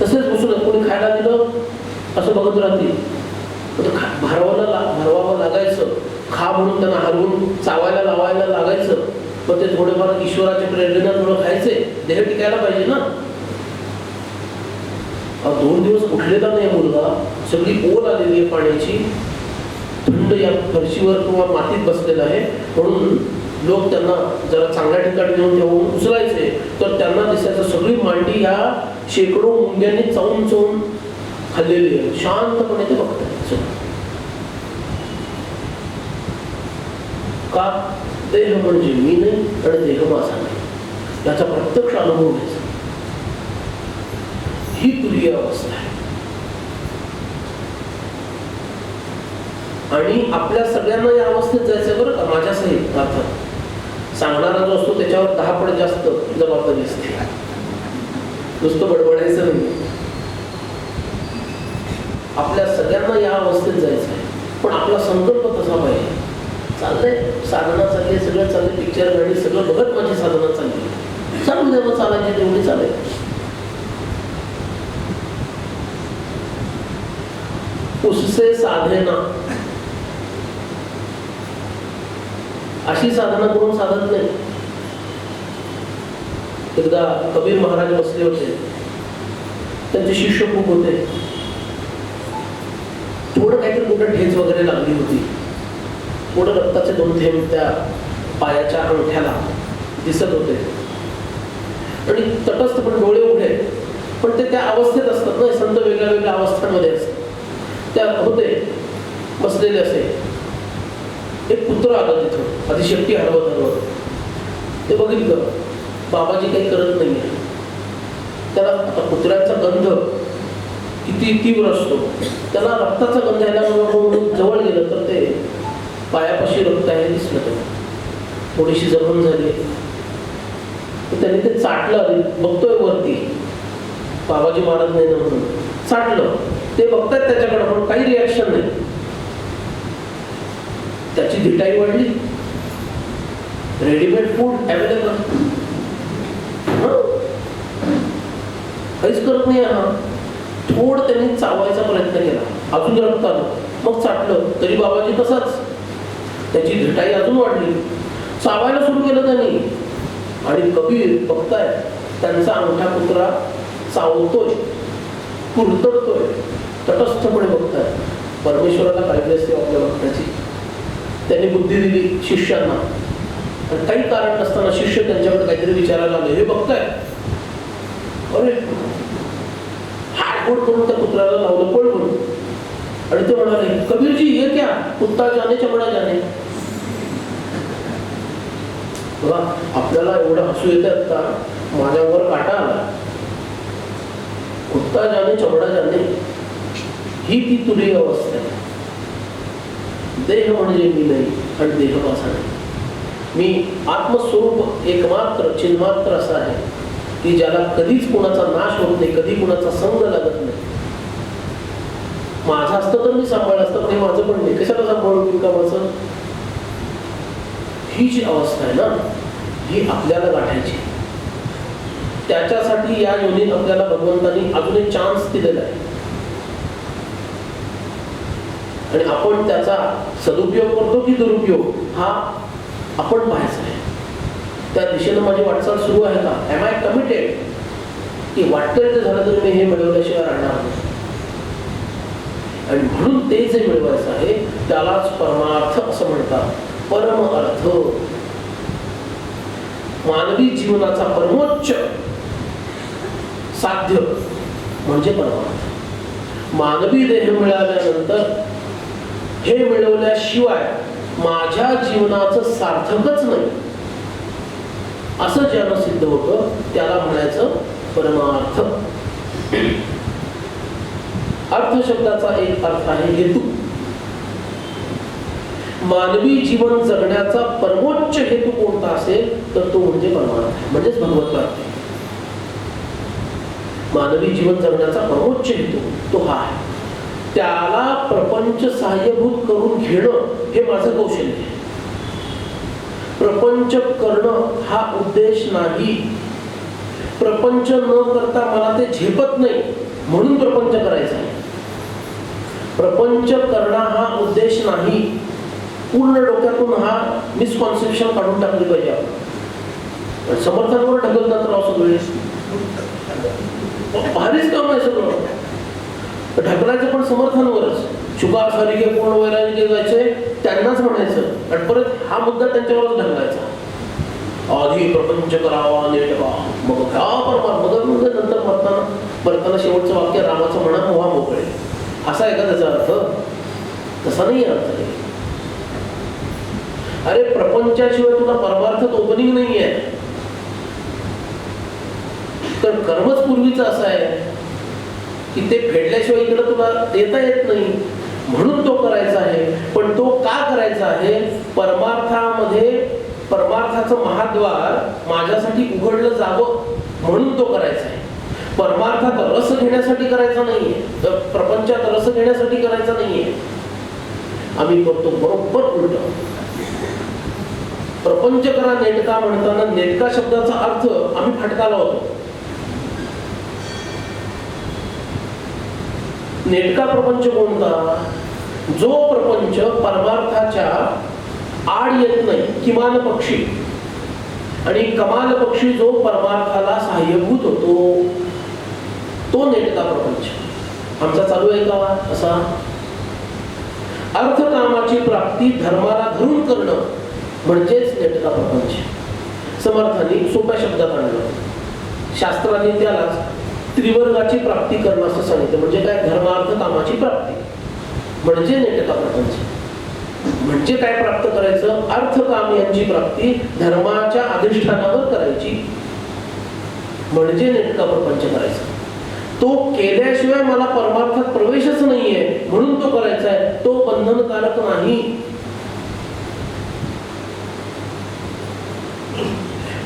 तसेच बसून कोणी खायला दिलं असं बघत राहतील. भरवावं लागायचं, खा म्हणून त्यांना हरवून चावायला लावायला लागायचं. पण ते थोडेफार ईश्वराच्या प्रेरणेनं थोडं खायचे, देह टिकायला पाहिजे ना. 2 दिवस उठलेला नाही मुलगा, सगळी ओल आलेली आहे पाण्याची, थंड या फरशीवर किंवा मातीत बसलेला आहे. म्हणून लोक त्यांना जरा चांगल्या ठिकाणी नेऊन ठेवून उचलायचे, तर त्यांना दिसायचं सगळी मांडी ह्या शेकडो मुंग्यांनी चावून चावून खाल्लेली आहे. शांतपणे ते बघतात. का? देह म्हणजे मी नाही आणि देह माझा नाही, याचा प्रत्यक्ष अनुभव घ्यायचा. ही तुरीय अवस्था आहे. आणि आपल्या सगळ्यांना या अवस्थेत जायचं बरं का, माझ्या सहित. अर्थात सांगणारा जो असतो त्याच्यावर 10 पट जास्त जबाबदारी असते, नुसतं बडबडायचं नाही. आपल्या सगळ्यांना या अवस्थेत जायचं आहे, पण आपला संकल्प तसा पाहिजे. चाललंय साधना चालली, सगळं चाललंय, पिक्चर गाडी सगळं बघत माझी साधना चालली, चालू द्या मग, चालायची तेवढी चालेल. उससे साधना, अशी साधना करून साधत नाही. एकदा कबीर महाराज बसले होते, त्यांचे शिष्य खूप होते. थोडं काहीतरी कुठं ठेच वगैरे लागली होती, थोडं रक्ताचे 2 थेंब त्या पायाच्या अंगठ्याला दिसत होते. आणि तटस्थ पण डोळे उघडे, पण ते त्या अवस्थेत असतात ना, संत वेगळ्या वेगळ्या अवस्थांमध्ये असतात. त्या होते बसलेले असे. एक पुत्र आला तिथं, आधी शेपटी हरवत ते बघितलं बाबाजी काही करत नाहीये. त्याला आता कुत्र्याचा गंध किती तीव्र असतो, त्याला रक्ताचा गंध यायला जवळ गेलं तर ते पायापाशी रक्त आहे दिसलं. थोडीशी जखम झाली, त्याने ते चाटलं. बघतोय वरती बाबाजी मारत नाही ना म्हणून चाटलं. ते बघतात त्याच्याकडे, पण काही रिॲक्शन नाही. त्याची धिटाई वाढली. रेडीमेड फूड अवेलेबल, काहीच करत नाही. हा थोडं त्यांनी चावायचा प्रयत्न केला, अजून रक्त आलं, मग चाटलं तरी बाबाजी तसाच. त्याची धिटाई अजून वाढली. चावायला सुरू केलं त्यांनी. आणि कबीर बघताय त्यांचा अंगठा कुत्रा चावतोय, कुरतडतोय, तटस्थपणे बघताय. परमेश्वराला काळजी असते आपल्या भक्ताची. त्यांनी बुद्धी दिली शिष्यांना. काही कारण नसताना शिष्य त्यांच्याकडे काहीतरी विचारायला आले. हे बघताय, अरे हाडगोड करून त्या कुत्र्याला लावलं पळ म्हणून. आणि ते म्हणाले, कबीरजी ये क्या, कुत्ता जाने चमडा जाने. बघा आपल्याला एवढं हसू येतात का, माझ्यावर काटा आला. कुत्ता जाने चमडा जाने, ही ती तुरीय अवस्था आहे. देह म्हणजे मी नाही आणि देह माझा नाही. मी आत्मस्वरूप एकमात्र चिन्मात्र असा आहे की ज्याला कधीच कुणाचा नाश होत नाही, कधी कुणाचा संग लागत नाही. माझं असतं तर मी सांभाळ असतं, हे माझं पण नाही, कशाला सांभाळून कामाचं. ही जी अवस्था आहे ना, ही आपल्याला गाठायची. त्याच्यासाठी या योनीत आपल्याला भगवंतांनी अजून एक चान्स दिलेला आहे. आणि आपण त्याचा सदुपयोग करतो की दुरुपयोग, हा आपण पाहायचा आहे. त्या दिशेनं माझी वाटचाल सुरू आहे का? Am I committed? की वाटतंय ते झालं तर मी हे मिळवल्याशिवाय राहणार नाही. आणि म्हणून ते जे मिळवायचं आहे त्यालाच परमार्थ असं म्हणतात. परम अर्थ, मानवी जीवनाचा परमोच्च साध्य म्हणजे परमार्थ. मानवी देह मिळाल्यानंतर हे मिळवल्याशिवाय माझ्या जीवनाचं सार्थकच नाही असं ज्यानं सिद्ध होतं त्याला म्हणायचं परमार्थ. अर्थ शब्दाचा एक अर्थ आहे हेतू. मानवी जीवन जगण्याचा परमोच्च हेतू कोणता असेल तर तो म्हणजे परमार्थ, म्हणजेच भगवत प्राप्ती. मानवी जीवन जगण्याचा परमोच्च हेतू तो हा आहे. त्याला प्रपंच सहाय्यभूत करून घेणं हे माझं कौशल्य आहे. प्रपंच करणं हा उद्देश नाही. प्रपंच न करता मला ते झेपत नाही म्हणून प्रपंच करायचा आहे. प्रपंच करणं हा उद्देश नाही. पूर्ण डोक्यातून हा मिसकॉन्सेप्शन काढून टाकली पाहिजे आपण. समर्थांवर ढकलतात राव सगळे, भारीच काम आहे सगळं. ढकलायचं पण समर्थांवरच. शुका सारिके पूर्ण वैराग्य जायचे त्यांनाच म्हणायचं आणि परत हा मुद्दा त्यांच्यावरच ढकलायचा. आधी प्रपंच करावा नीट व्हा मग घ्या परमार्थ, मग नंतर मरताना शेवटचं वाक्य रामाचं म्हणा मोहा मोकळे, असा आहे का त्याचा अर्थ? तसा नाही अर्थ आहे. अरे प्रपंचाशिवाय तुला परमार्थात ओपनिंग नाही आहे. तर कर्मच पूर्वीचं असं आहे की ते फेडल्याशिवाय इकडे तुला देता येत नाही म्हणून तो करायचा आहे. पण तो का करायचा आहे? परमार्थामध्ये परमार्थाचं महाद्वार माझ्यासाठी उघडलं जावं म्हणून तो करायचा आहे. परमार्थात रस घेण्यासाठी करायचा नाहीये, प्रपंचात रस घेण्यासाठी करायचा नाहीये. आम्ही करतो बरोबर उलट. प्रपंच करा नेटका म्हणताना नेटका शब्दाचा अर्थ आम्ही फटका लावतो. नेटका प्रपंच कोणता? जो प्रपंच परमार्थाच्या आड येत नाही, किमान पक्षी, आणि कमाल पक्षी जो परमार्थाला सहाय्यभूत होतो तो नेटका प्रपंच. आमचा चालू आहे का असा? अर्थकामाची प्राप्ती धर्माला धरून करणं म्हणजेच नेटका प्रपंच. समर्थांनी सोप्या शब्दात आणलं. शास्त्राने त्यालाच त्रिवर्गाची प्राप्ती करणं असं सांगितलं. म्हणजे काय? धर्मार्थ कामाची प्राप्ती म्हणजे नेटका प्रपंच. म्हणजे काय प्राप्त करायचं? अर्थकाम यांची प्राप्ती धर्माच्या अधिष्ठानावर करायची म्हणजे नेटका प्रपंच करायचा. तो केल्याशिवाय मला परमार्थात प्रवेशच नाहीये म्हणून तो करायचा आहे. तो बंधनकारक नाही.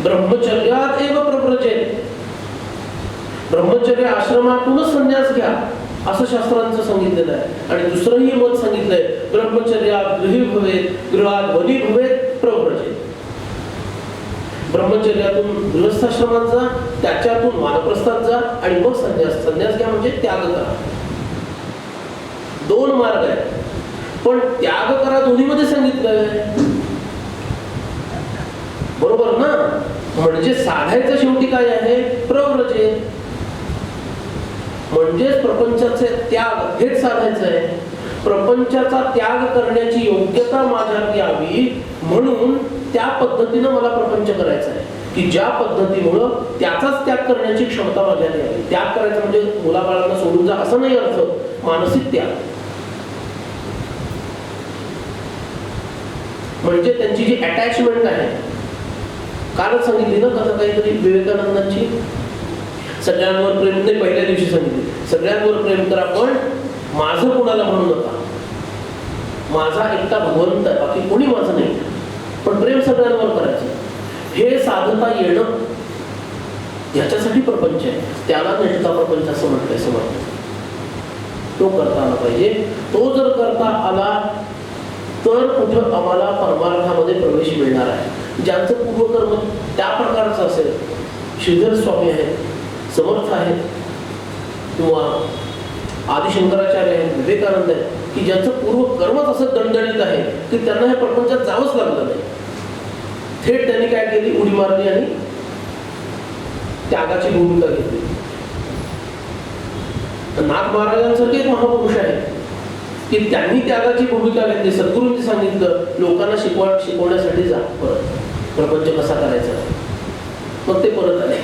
ब्रह्मचर्यात एव प्रव्रजेत. ब्रह्मचर्य आश्रमातूनच संन्यास घ्या असं शास्त्रांचं सांगितलेलं आहे. आणि दुसरंही मत सांगितलंय, ब्रह्मचर्यात गृही भवेत, गृहात वनी भवेत प्रव्रजेत. ब्रह्मचर्यातून गृहस्थाश्रमात जा, त्याच्यातून वानप्रस्थात जा आणि मग संन्यास. संन्यास घ्या म्हणजे त्याग करा. दोन मार्ग आहेत पण त्याग करा दोन्हीमध्ये सांगितलंय. बरोबर ना? म्हणजे साधायचं शेवटी काय आहे? प्रव्रजेत. म्हणजेच प्रपंचाचे त्याग हेच साधायचं आहे. प्रपंचाचा त्याग करण्याची योग्यता माझ्यात यावी म्हणून त्या पद्धतीनं मला प्रपंच करायचा आहे की ज्या पद्धतीमुळं त्याचाच त्याग करण्याची क्षमता माझ्यात यावी. त्याग करायचा म्हणजे मुलाबाळांना सोडून जा असं नाही अर्थ. मानसिक त्याग म्हणजे त्यांची जी अटॅचमेंट आहे. कालच सांगितली ना कथा काहीतरी विवेकानंदांची. सगळ्यांवर प्रेम नाही, पहिल्या दिवशी सांगितली सगळ्यांवर प्रेम करा पण माझं कोणाला म्हणू नका. माझा एकटा भगवंत आहे, बाकी कोणी माझं नाही, पण प्रेम सगळ्यांवर करायचं. हे साधता येणं याच्यासाठी प्रपंच आहे. त्याला नेटका प्रपंच असं म्हटलंय समर्थ. तो करता आला पाहिजे. तो जर करता आला तर कुठं आम्हाला परमार्थामध्ये प्रवेश मिळणार आहे. ज्यांचं पूर्वकर्म त्या प्रकारचं असेल, श्रीधर स्वामी आहेत, समर्थ आहेत किंवा आदिशंकराचार्य आहेत, विवेकानंद आहेत, की ज्यांचं पूर्वकर्मच असं दणदणीत आहे की त्यांना हे प्रपंचात जावंच लागलं नाही. थेट त्यांनी काय केली? उडी मारली आणि त्यागाची भूमिका घेतली. नाथ महाराजांसारखे एक महापुरुष आहेत की त्यांनी त्यागाची भूमिका घेतली. सद्गुरूंनी सांगितलं लोकांना शिकवण्यासाठी जा, परत प्रपंच कसा करायचा. मग ते परत आले.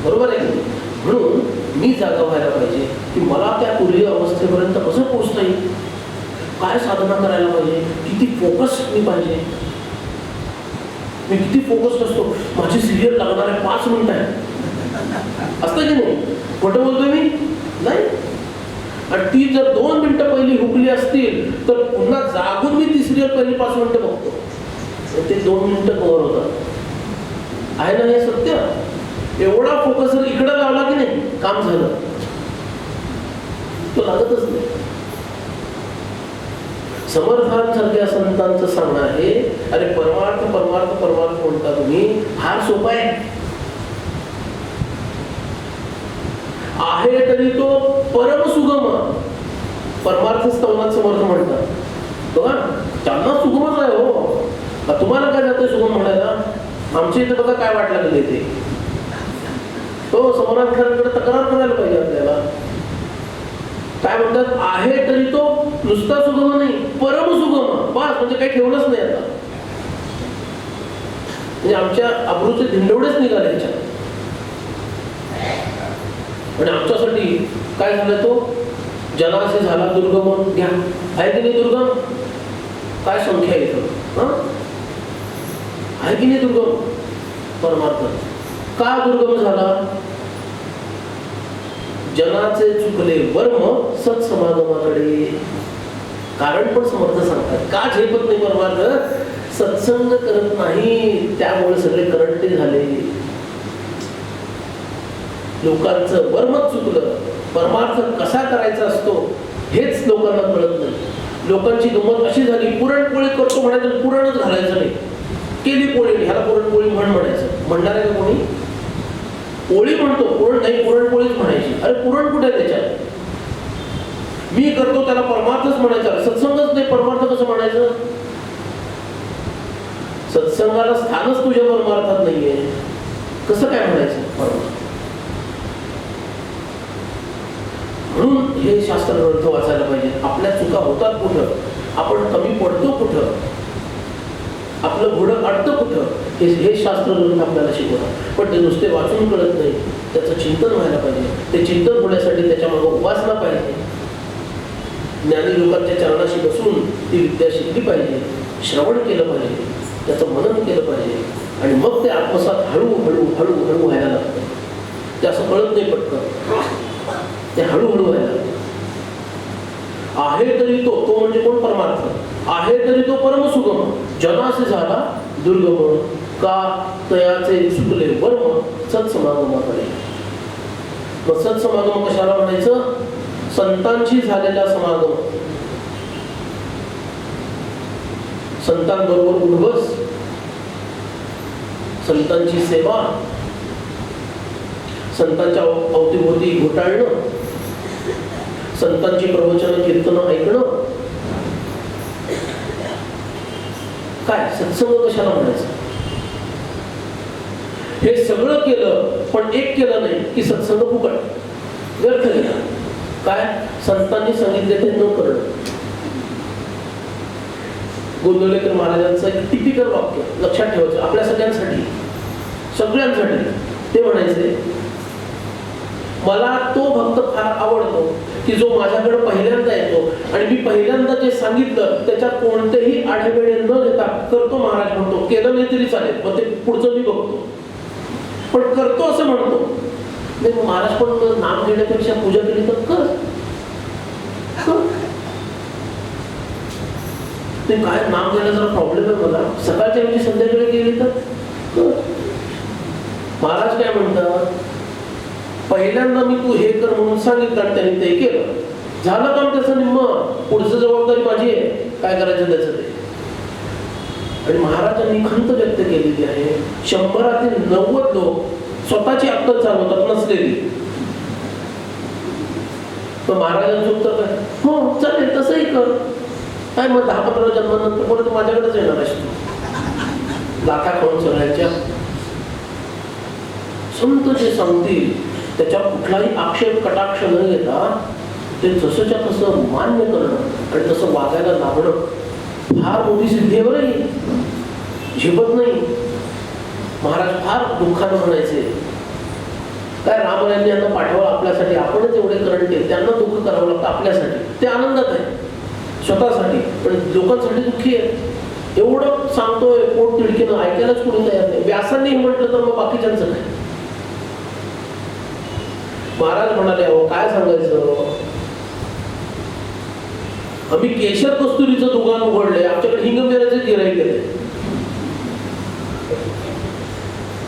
बरोबर आहे की? म्हणून मी जागा व्हायला पाहिजे की मला त्या पूर्वी अवस्थेपर्यंत कसं पोहोचता येईल, काय साधना करायला पाहिजे, किती फोकस मी पाहिजे. मी किती फोकस्ड असतो. माझी सिरियल लागणार आहे 5 मिनिटं आहे असतं की नाही? खोटं बोलतोय मी? नाही. आणि ती जर 2 मिनिटं पहिली हुकली असतील तर पुन्हा जागून मी ती सिरियल पहिली 5 मिनिटं बघतो. ते 2 मिनिटं कव्हर होतात. आहे ना हे सत्य? एवढा फोकस जर इकडे लावला की नाही, काम झालं. तो लागतच नाही. समर्थांसारख्या संतांचं सांगणं आहे, अरे परमार्थ परमार्थ परमार्थ म्हणता तुम्ही, फार सोपा आहे तरी तो परम सुगम. परमार्थ स्तवनात समर्थ म्हणतात बघा, त्यांना सुगमच आहे हो. तुम्हाला काय जातं सुगम म्हणायला? आमच्या इथे बघा काय वाट लागले ते. तो समर्थांकडे तक्रार करायला पाहिजे आपल्याला. काय म्हणतात, आहे तरी तो नुसता सुगम नाही, परम सुगम. बस, म्हणजे काही ठेवलंच नाही आता. म्हणजे आमच्या अब्रूचे धिंडवडेच निघाले ह्याच्यात. आणि आमच्यासाठी काय झालं, तो जनासे झाला दुर्गम. घ्या, आहे की नाही दुर्गम? काय संख्या येतं, आहे की नाही दुर्गम परमार्थ? का दुर्गम झाला? जनाचे चुकले वर्म सत्समागमाकडे. कारण पण समर्थ सांगतात, का झेपत नाही परमार्थ? सत्संग करत नाही, त्यामुळे सगळे करंटे झाले. लोकांचं वर्मच चुकलं. परमार्थ कसा करायचा असतो हेच लोकांना कळत नाही. लोकांची गंमत अशी झाली, पुरणपोळी करतो म्हणायचं, पुरणच घालायचं नाही. केली पोळी, ह्याला पुरणपोळी म्हणायचं. म्हणणार आहे का कोणी? पोळी म्हणतो, पुरण नाही, पुरणपोळीच म्हणायची. अरे पुरण कुठे आहे त्याच्यात? मी करतो त्याला परमार्थच म्हणायचं. सत्संगच नाही, परमार्थ कसं म्हणायचं? सत्संगाला स्थानच तुझ्या परमार्थात नाहीये, कसं काय म्हणायचं परमार्थ? म्हणून हे शास्त्र ग्रंथ वाचायला पाहिजे. आपल्या चुका होतात कुठं, आपण कमी पडतो कुठं, आपलं घोडं अडतं कुठं, हे शास्त्र ग्रंथ आपल्याला शिकवतात. पण ते नुसते वाचून कळत नाही, त्याचं चिंतन व्हायला पाहिजे. ते चिंतन होण्यासाठी त्याच्यामागे उपासना पाहिजे. ज्ञानी लोकांच्या चरणाशी बसून ती विद्या शिकली पाहिजे, श्रवण केलं पाहिजे, त्याचं मनन केलं पाहिजे. आणि मग ते आत्मसात हळूहळू हळूहळू व्हायला लागतं. ते असं कळत नाही पटकन, ते हळूहळू व्हायला. आहे तरी तो म्हणजे कोण? परमार्थ. आहे तरी तो परमसुगम, जनासे झाला दुर्गम. का? तयाचे सुकले वर्म सत्समागमाकडे. मग सत्समागम कशाला म्हणायचं? संतांशी झालेला समागम. संतांबरोबर उठबस, संतांची सेवा, संतांच्या अवतीभोवती घोटाळणं, संतांची प्रवचन कीर्तन ऐकणं. काय सत्संग कशाला म्हणायचं? हे सगळं केलं पण एक केलं नाही की सत्संग फुकट व्यर्थ गेला. काय? संतांनी सांगितले ते न करणं. गोंदवलेकर महाराजांचं एक टिपिकल वाक्य लक्षात ठेवायचं आपल्या सगळ्यांसाठी, सगळ्यांसाठी. ते म्हणायचे, मला तो भक्त फार आवडतो की जो माझ्याकडे पहिल्यांदा येतो आणि मी पहिल्यांदा जे सांगितलं त्याच्यात कोणतेही आढेवेढे न घेता करतो. महाराज म्हणतो, केलं नाही तरी चालेल, मग ते पुढचं मी बघतो, पण करतो असं म्हणतो. नाही महाराज पण नाम घेण्यापेक्षा पूजा केली तर कर. ते काय नाम घ्यायला जरा प्रॉब्लेम आहे मला, सकाळच्या वेळी संध्याकाळी गेली तर महाराज काय म्हणतात, पहिल्यांदा मी तू हे कर म्हणून सांगितलं आणि त्यांनी ते केलं, झालं काम त्याचं निम्म, पुढचं जबाबदारी माझी आहे, काय करायचं त्याचं ते. आणि महाराजांनी खंत व्यक्त केलेली आहे. 100 90 लोक स्वतःची अक्कल चालवतात नसलेली. तर महाराजांचं उत्तर काय? हो चालेल तसंही कर. काय मग 10-15 जन्मानंतर परत माझ्याकडेच येणार आहेस तू, लाथा खाऊन सगळ्यांच्या. संत जे सांगतील त्याच्यावर कुठलाही आक्षेप कटाक्ष न घेता ते जसंच्या तसं मान्य करणं आणि तसं वागायला लागणं फार मोठी सिद्धी आहे बरं. झेपत नाही. महाराज फार दुःखानं म्हणायचे, काय रामरायांनी यांना पाठवलं आपल्यासाठी, आपणच एवढे करंटे, त्यांना दुःख करावं लागतं आपल्यासाठी. ते आनंदात आहे स्वतःसाठी, पण लोकांसाठी दुःखी आहे. एवढं सांगतोय पोट तिडकीनं, ऐकायलाच कोणी तयार नाही. व्यासांनी म्हटलं तर मग बाकीच्यांचं काय? महाराज म्हणाले, अहो काय सांगायचं, आम्ही केशर कस्तुरीचं दुकान उघडलंय, आमच्याकडे हिंगमिऱ्याचे गिऱ्हाईक केले.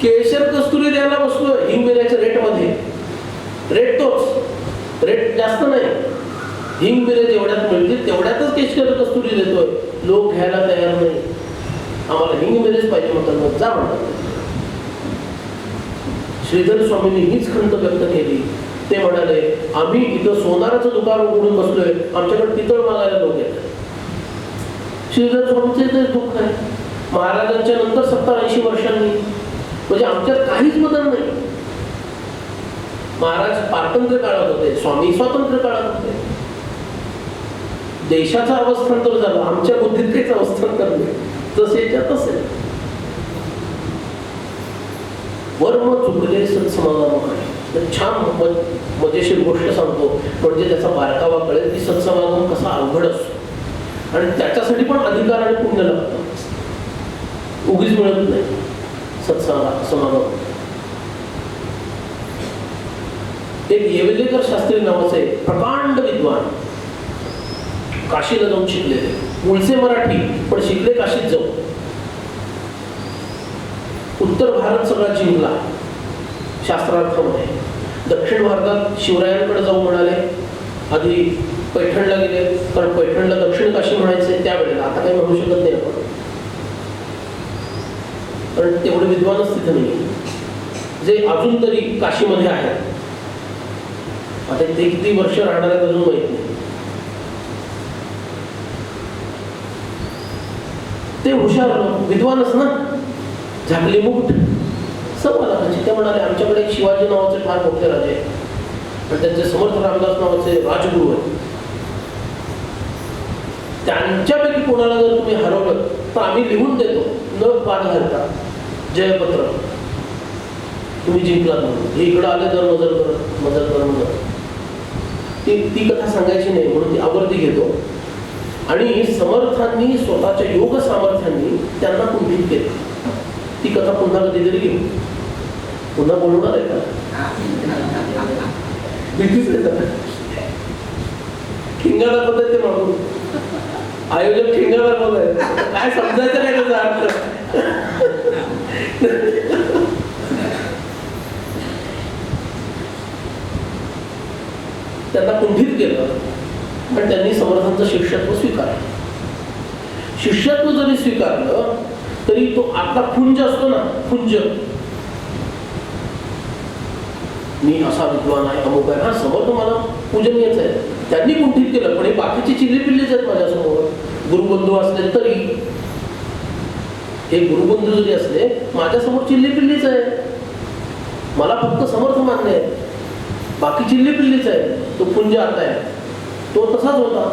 केशर कस्तुरी द्यायला बसलोय हिंगमिऱ्याच्या रेटमध्ये. रेट तोच, रेट जास्त नाही. हिंगमिरे जेवढ्यात मिळतील तेवढ्यातच केशर कस्तुरी देतोय. लोक घ्यायला तयार नाही. आम्हाला हिंगमिरेच पाहिजे म्हणतात, जा म्हणतात. श्रीधर स्वामींनी हीच खंत व्यक्त केली. ते म्हणाले, आम्ही इथं सोनाराचं दुकान उघडून बसलोय, आमच्याकडे पितळ मागायला लोक येतात. श्रीधर स्वामींचे ते दुःख आहे. महाराजांच्या नंतर 70-80 वर्षांनी, म्हणजे आमच्यात काहीच बदल नाही. महाराज पारतंत्र्य काळात होते, स्वामी स्वातंत्र्य काळात होते. देशाचं अवस्थांतर झालं, आमच्या बुद्धीत काहीच अवस्थांतर नाही. तसेच्या तसे वर्म चुकले सत्समागम आहे. छान मजेशीर गोष्ट सांगतो, म्हणजे त्याचा बारकावा कळेल की सत्समागम कसा अवघड असतो आणि त्याच्यासाठी पण अधिकार आणि पुण्य लागतं. उगीच मिळत नाही सत्समागम. एक येवलेकर शास्त्री नावाचे प्रकांड विद्वान, काशीला जाऊन शिकलेले, मूळचे मराठी पण शिकले काशीत जाऊन. उत्तर भारत सगळा जिंकला शास्त्रार्थामध्ये. दक्षिण भारतात शिवरायांकडे जाऊ म्हणाले. आधी पैठणला गेले, कारण पैठणला दक्षिण काशी म्हणायचे त्यावेळेला. आता काही म्हणू शकत नाही आपण, कारण तेवढे विद्वानच तिथे नाही जे अजून तरी काशीमध्ये आहेत. आता ते किती वर्ष राहणार आहेत अजून माहित नाही. ते हुशार विद्वानच ना, झाकली मुकुट ते म्हणाले, आमच्याकडे एक शिवाजी नावाचे फार मोठे राजे आणि त्यांचे समर्थ रामदास नावाचे राजगुरू आहेत. त्यांच्यापैकी कोणाला जर तुम्ही हरवलं तर आम्ही लिहून देतो, न पाठ घालता जयपत्र, तुम्ही जिंकलात म्हणून. हे इकडं आले तर मजल कर. ती कथा सांगायची नाही म्हणून ती आवर्ती घेतो. आणि समर्थांनी स्वतःच्या योग सामर्थ्यांनी त्यांना कुंठित केले. ती कथा पुन्हा कधीतरी घेऊ. पुन्हा बोलणार आहे का? भीतीच ठिंगा दाखवत आहे ते मागून. आयोजक ठिंगा दाखवत आहे, काय समजायचं काय त्याचा अर्थ. त्यांना कुंठित केलं, पण त्यांनी समर्थांचं शिष्यत्व स्वीकारलं. शिष्यत्व जरी स्वीकारलं तरी तो आपला पुंज असतो ना, पुंज, मी असा विद्वान आहे, अमुक आहे, हा समर्थ मला पूजनीयच आहे. त्यांनी कुंठित केलं, पण हे बाकीचे चिल्ले पिल्लेच आहेत माझ्यासमोर. गुरुबंधू असले तरी, हे गुरुबंधू जरी असले माझ्यासमोर चिल्ले पिल्लीच आहे. मला फक्त समर्थ मान्य आहे, बाकी चिल्ले पिल्लीच आहे. तो पुंज आता आहे, तो तसाच होता.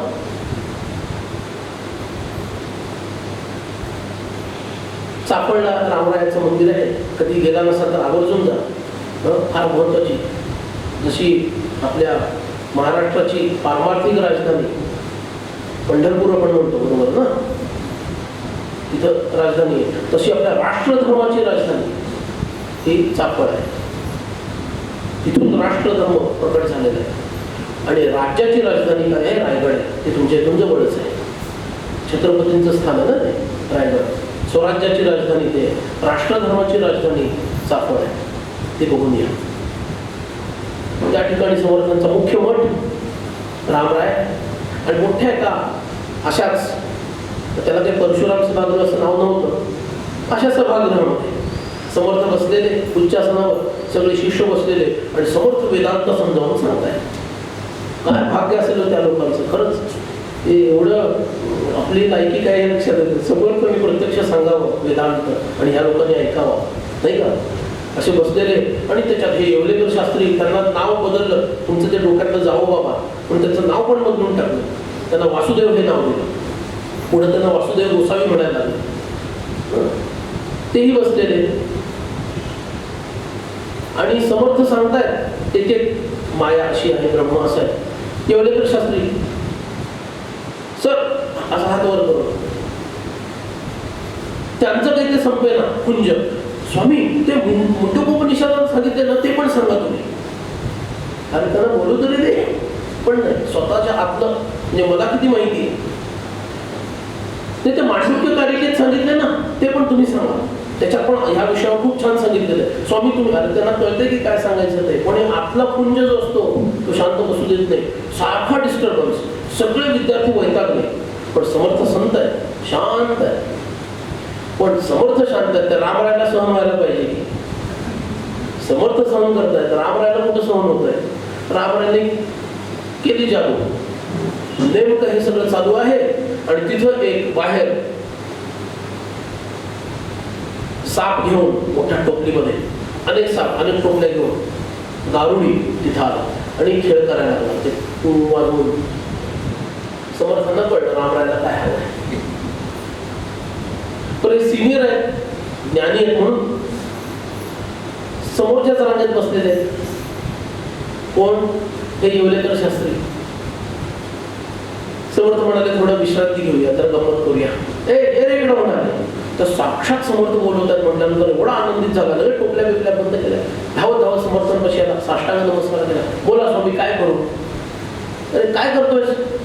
चाफळला रामरायाचं मंदिर आहे, कधी गेला नसेल तर आवर्जून जा. फार महत्वाची, जशी आपल्या महाराष्ट्राची पारमार्थिक राजधानी पंढरपूर आपण म्हणतो, बरोबर ना, तिथं राजधानी आहे, तशी आपल्या राष्ट्रधर्माची राजधानी ही चाफळ आहे. तिथून राष्ट्रधर्म प्रकट झालेला आहे. आणि राज्याची राजधानी काय आहे? रायगड आहे. ते तुमच्या इथून जवळच आहे. छत्रपतींचं स्थान आहे ना ते रायगड. स्वराज्याची राजधानी ते, राष्ट्रधर्माची राजधानी चाफळ आहे. ते बघून या. त्या ठिकाणी समर्थांचा मुख्य मठ रामराय आणि मोठ्या एका अशाच, त्याला काही परशुराम सभागृह असं नाव नव्हतं, अशा सभागृहामध्ये समर्थ बसलेले, उच्चासनावर सगळे शिष्य बसलेले आणि समर्थ वेदांत समजावून सांगताय. काय भाग्य असेल त्या लोकांचं खरंच. ते एवढं आपली लायकी काय लक्षात येते. समर्थांनी प्रत्यक्ष सांगावं वेदांत आणि ह्या लोकांनी ऐकावं, नाही का. असे बसलेले. आणि त्याच्यात हे येवलेकर शास्त्री, त्यांना नाव बदललं, तुमचं ते डोक्यातलं जावं बाबा, पण त्याचं नाव पण बदलून टाकलं. त्यांना वासुदेव हे नाव दिलं. पुढे त्यांना वासुदेव गोसावी म्हणायला लागले. तेही बसलेले आणि समर्थ सांगतायत एक एक माया अशी आहे, ब्रह्म असं आहे. येवलेकर शास्त्री सर असा हात वर करून, त्यांचं काही ते संपे ना कुंज. स्वामी ते मुंडकोपनिषदात सांगितले ना, ते पण सांगा तुम्ही. अरे त्यांना बोलू तरी दे, पण नाही. स्वतःच्या आतलं म्हणजे मला किती माहिती आहे ते मांडुक्य कारिकेत सांगितले ना, ते पण तुम्ही सांगा. त्याच्यात पण ह्या विषयावर खूप छान सांगितलेलं आहे. स्वामी तुम्ही त्यांना कळते की काय सांगायचं ते, पण आतला पुंज जो असतो तो शांत बसू देत नाही, सारखा डिस्टर्बन्स, सगळे विद्यार्थी वैतागले. पण समर्थ संत आहे, शांत आहे. पण समर्थ शांत आहे, तर रामरायला सहन व्हायला पाहिजे. समर्थ सहन करतायत, रामरायला कुठं सहन होत आहे? रामरायने केली जादू. नेमकं हे सगळं चालू आहे आणि तिथं एक बाहेर साप घेऊन मोठ्या टोपलीमध्ये, अनेक साप, अनेक टोपल्या घेऊन गारुडी तिथं आला आणि खेळ करायला लागला. ते वाजवून समर्थांना कळलं रामरायला काय हवं. पण हे सिनियर आहेत, ज्ञानी आहेत, म्हणून समोरच्याच रांगेत बसलेले आहेत. कोण? हे येवलेकर शास्त्री. समर्थ म्हणाले थोडं विश्रांती घेऊया, तर गंमत करूया. रे इकडं म्हणाले. तर साक्षात समर्थ बोलवतात म्हटल्यानंतर एवढा आनंदित झाला, लगेच टोपल्या बिपल्या बंद केल्या, धावत समर्थन कशी आला, साष्टांग नमस्कार केला. बोला स्वामी काय करू? अरे काय करतोय?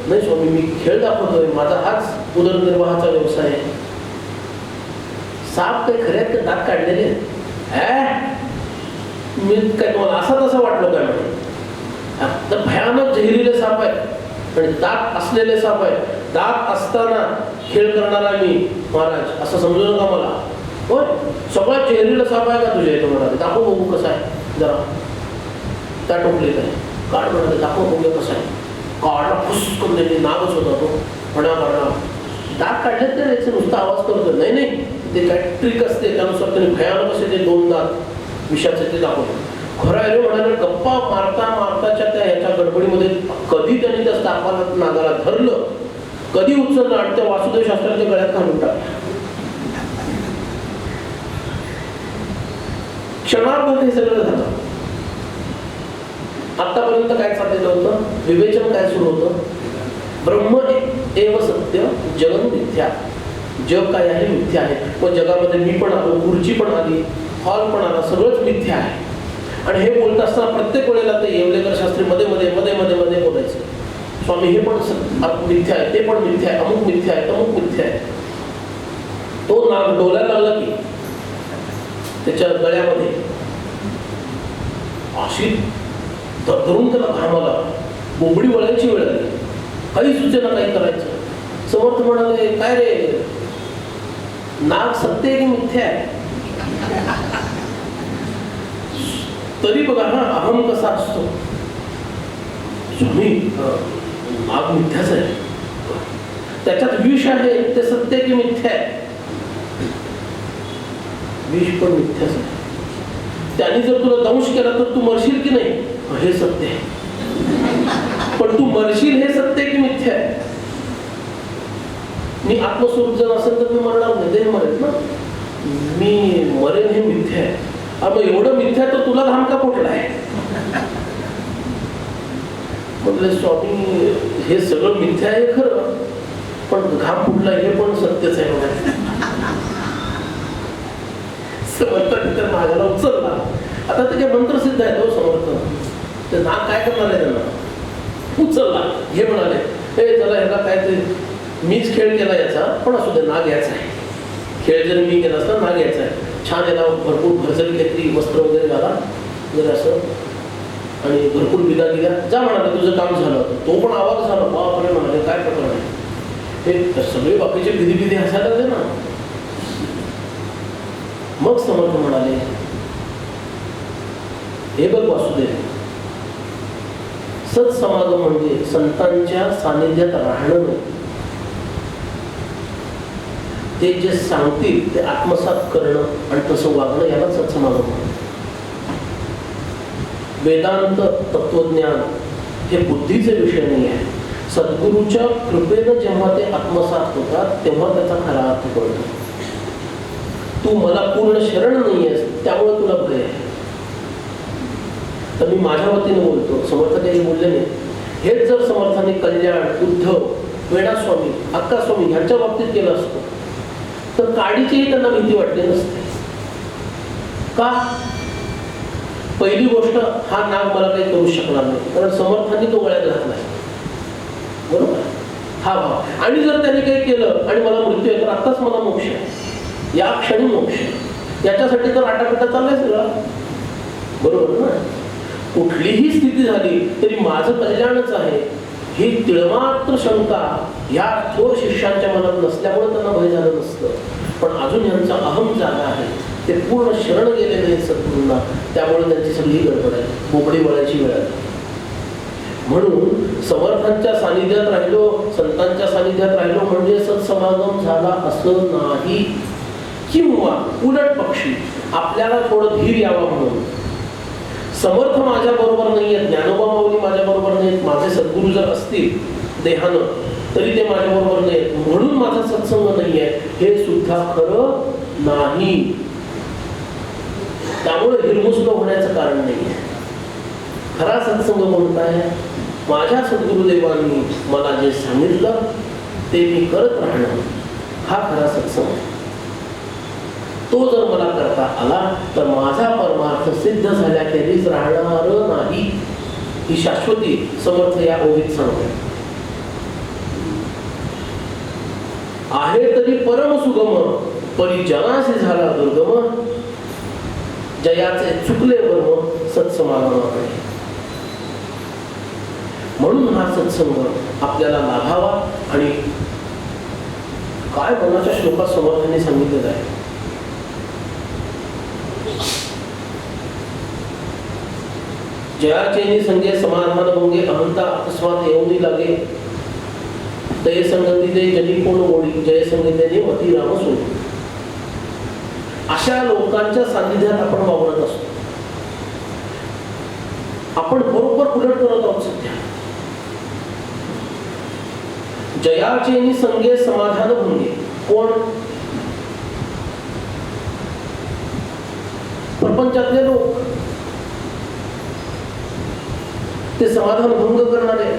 नाही स्वामी मी खेळ दाखवतोय, माझा हाच उदरनिर्वाहाचा व्यवसाय आहे. साप काही खऱ्यात का दात काढलेले? मी काय तुम्हाला असा तसा वाटलं काय? म्हणे तर भयानक जहिरीले साप आहे आणि दात असलेले साप आहे. दात असताना खेळ करणारा मी महाराज असं समजू नका मला. होय सगळ्यात जहिरीला साप आहे का तुझ्या इथं? म्हणाले दाखव बघू कसं आहे. जरा त्या टोपलीत आहे, काढ म्हणाले, दाखव बघूया कसं आहे. काढा, फुसकून देणे, नागच होता तो. म्हणा दात काढलेत तर याचे नुसता आवाज करतो. नाही नाही, ते काय ट्रिक असते, त्यानुसार त्यांनी भयानक असे ते 2 दात विषाचे ते दाखवले. खरं आहे रे म्हणाले. गप्पा मारता मारताच्या त्या ह्याच्या गडबडीमध्ये कधी त्यांनी त्या सापाला नागाला धरलं, कधी उचललं आणि त्या वासुदेव शास्त्राच्या गळ्यात घालून टाकलं. क्षणार्धात हे सगळं झालं. आतापर्यंत काय चाललेलं होतं? विवेचन काय सुरू होतं? ब्रह्म एव सत्य, जगन मिथ्या. जग काय आहे? मिथ्या आहे. मग जगामध्ये मी पण आलो, खुर्ची पण आली, हॉल पण आला, सगळंच मिथ्या आहे. आणि हे बोलत असताना प्रत्येक वेळेला ते येवलेकर शास्त्री मध्ये मध्ये मध्ये मध्ये मध्ये बोलायचं, स्वामी हे पण मिथ्या आहे, ते पण मिथ्या आहे, अमुक मिथ्या आहे, अमुक मिथ्या आहे. तो नाग डोलायला लागला की त्याच्या गळ्यामध्ये अशी धरून त्याला घामाला बोबडी वळायची वेळ आली. काही सूचना काही करायचं. समर्थ म्हणाले काय रे, नाग सत्य आहे की मिथ्या आहे? तरी बघा ना अहम कसा असतो. स्वामी नाग मिथ्याच आहे, त्याच्यात विष आहे, ते सत्य की मिथ्या आहे? विष पण मिथ्याच आहे. त्याने जर तुला दंश केला तर तू मरशील की नाही? हे सत्य आहे. पण तू मरशील हे सत्य की मिथ्या आहे? मी आत्मस्वरूप जर असेल तर मी मरणार नाही, ते मरेल ना. मी मरेन हे मिथ्या आहे. मग एवढं मिथ्या तर तुला घाम का फुटला आहे? म्हटलं स्वामी हे सगळं मिथ्या आहे खरं, पण घाम फुटला हे पण सत्यच आहे. समर्थ नागाला उचलला. आता ते काय मंत्र सिद्ध आहे तो समर्थ. ते नाग काय करणार आहे? त्यांना उचलला. हे म्हणाले हे चला ह्याला काय ते मीच खेळ केला याचा, पण असू दे नाग याचा आहे. खेळ जर मी केला असता नाग याचा आहे. छान याला भरपूर भरजरी घेतली, वस्त्र वगैरे घाला जर असं, आणि भरपूर विदा दिल्या. जा म्हणाले तुझं काम झालं. तो पण आवाज झाला. बापरे म्हणाले काय प्रकार आहे हे? सगळे बाकीचे विधी हसायला लागले ना. मग समर्थ म्हणाले हे बघ वासुदेव, सत्समागम म्हणजे संतांच्या सानिध्यात राहणं नाही. ते जे सांगतील ते आत्मसात करणं आणि तसं वागणं, याला सत्समागम म्हणतात. वेदांत तत्वज्ञान हे बुद्धीचे विषय नाही आहे. सद्गुरूच्या कृपेनं जेव्हा ते आत्मसात होतात तेव्हा त्याचा खरा अर्थ कळतो. तू मला पूर्ण शरण नाही आहेस, त्यामुळे तुला भय आहे. तर मी माझ्या वतीने बोलतो, समर्थ काही बोलले नाही. हेच जर समर्थाने कल्याण, उद्धव, वेणास्वामी, अक्कास्वामी ह्यांच्या बाबतीत केलं असतं तर काडीचीही त्यांना भीती वाटली नसते. का? पहिली गोष्ट, हा नाग मला काही करू शकणार नाही, कारण समर्थांनी तो गळ्यात घातलाय. बरोबर. हा भाव. आणि जर त्याने काही केलं आणि मला मृत्यू आहे तर आत्ताच मला मोक्ष आहे, या क्षणी मोक्ष. याच्यासाठी तर आटापिटा चाललाय सगळं, बरोबर ना. कुठलीही स्थिती झाली तरी माझं कल्याणच आहे ही तिळमात्र शंका या थोर शिष्यांच्या मनात नसल्यामुळे त्यांना भय झालं नसतं. पण अजून यांचा अहम जागा आहे, ते पूर्ण शरण गेले नाही सद्गुरूंना, त्यामुळे त्यांची सगळी गडबड आहे, बोबडी वळायची वेळ आहे. म्हणून समर्थांच्या सानिध्यात राहिलो, संतांच्या सानिध्यात राहिलो म्हणजे सत्समागम झाला असं नाही. किंवा उलट पक्षी आपल्याला थोडं धीर यावा म्हणून समर्थ माझ्या बरोबर नाहीये, ज्ञानोबा माऊली माझ्या बरोबर नाहीत, माझे सद्गुरू जर असतील देहानं तरी ते माझ्या बरोबर नाहीत, म्हणून माझा सत्संग नाहीये, हे सुद्धा खरं नाही. त्यामुळे हिरमुसलं होण्याचं कारण नाहीये. खरा सत्संग कोणता आहे? माझ्या सद्गुरुदेवांनी मला जे सांगितलं ते मी करत राहणं, हा खरा सत्संग. तो जर मला करता आला तर माझा परमार्थ सिद्ध झाल्याखेरीज राहणार नाही, ही शाश्वती समर्थ या ओवीत सांगतो. आहे तरी परम सुगम, परी जनासी झाला दुर्गम, जयाचे चुकले वर्म सत्समागमाकडे. म्हणून हा सत्संग आपल्याला लाभावा. आणि काय मनाच्या श्लोकात समर्थांनी सांगितलेलं आहे, जयाचेनी संगे समाधान भोंगे, अहंता अकस्मात येऊनी लागे, तय संगतीते जनी कोण गोडी, जय संगतीने मती राम सोडी. अशा लोकांच्या सानिध्यात आपण वावरत असतो. आपण बरोबर उलट करत आहोत सध्या. जयाचेनी संगे समाधान भोंगे, कोण? प्रपंचातले लोक, ते समाधान भंग करणारे,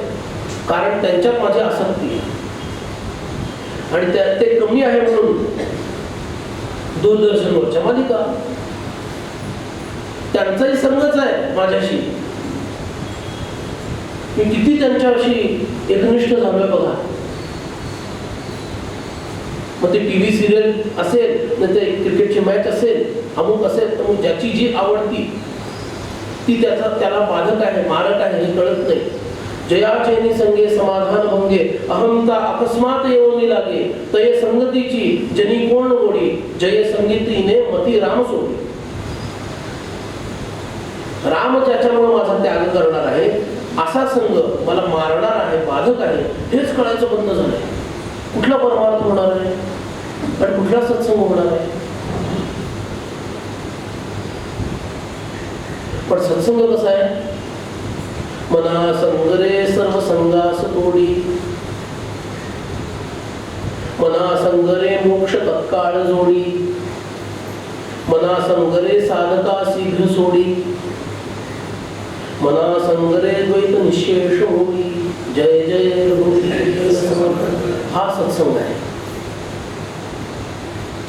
कारण त्यांच्यात माझी आसक्ती आणि ते कमी आहे म्हणून दूरदर्शनवरच्या मालिका, त्यांचाही संगच आहे माझ्याशी. मी किती त्यांच्याशी एकनिष्ठ झालोय बघा. मग ते टीव्ही सिरियल असेल, नाही ते क्रिकेटची मॅच असेल, अमुक असेल, तर मग ज्याची जी आवडती ती त्याला बाधक आहे, मारक आहे हे कळत नाही. जयाचेनी संगे समाधान भंगे, अहंता अकस्मात येऊनी लागे, तय संगतीची जनी कोण गोडी, जय संगीतीने मती राम सोडी. राम ज्याच्यामुळे माझा त्याग करणार आहे असा संघ मला मारणार आहे, बाधक आहे, हेच कळायचं बंद झालंय. कुठला परमार्थ होणार आहे आणि कुठला सत्संग होणार आहे? पण सत्संग कसा आहे? मना संगरे सर्व संगास तोडी, मना संगरे मोक्ष तत्काळ जोडी, मना संगरे साधका शीघ्र सोडी, मना संगरे द्वैत निशेष होई, जय जय रघुवीर समर्थ. हा सत्संग आहे.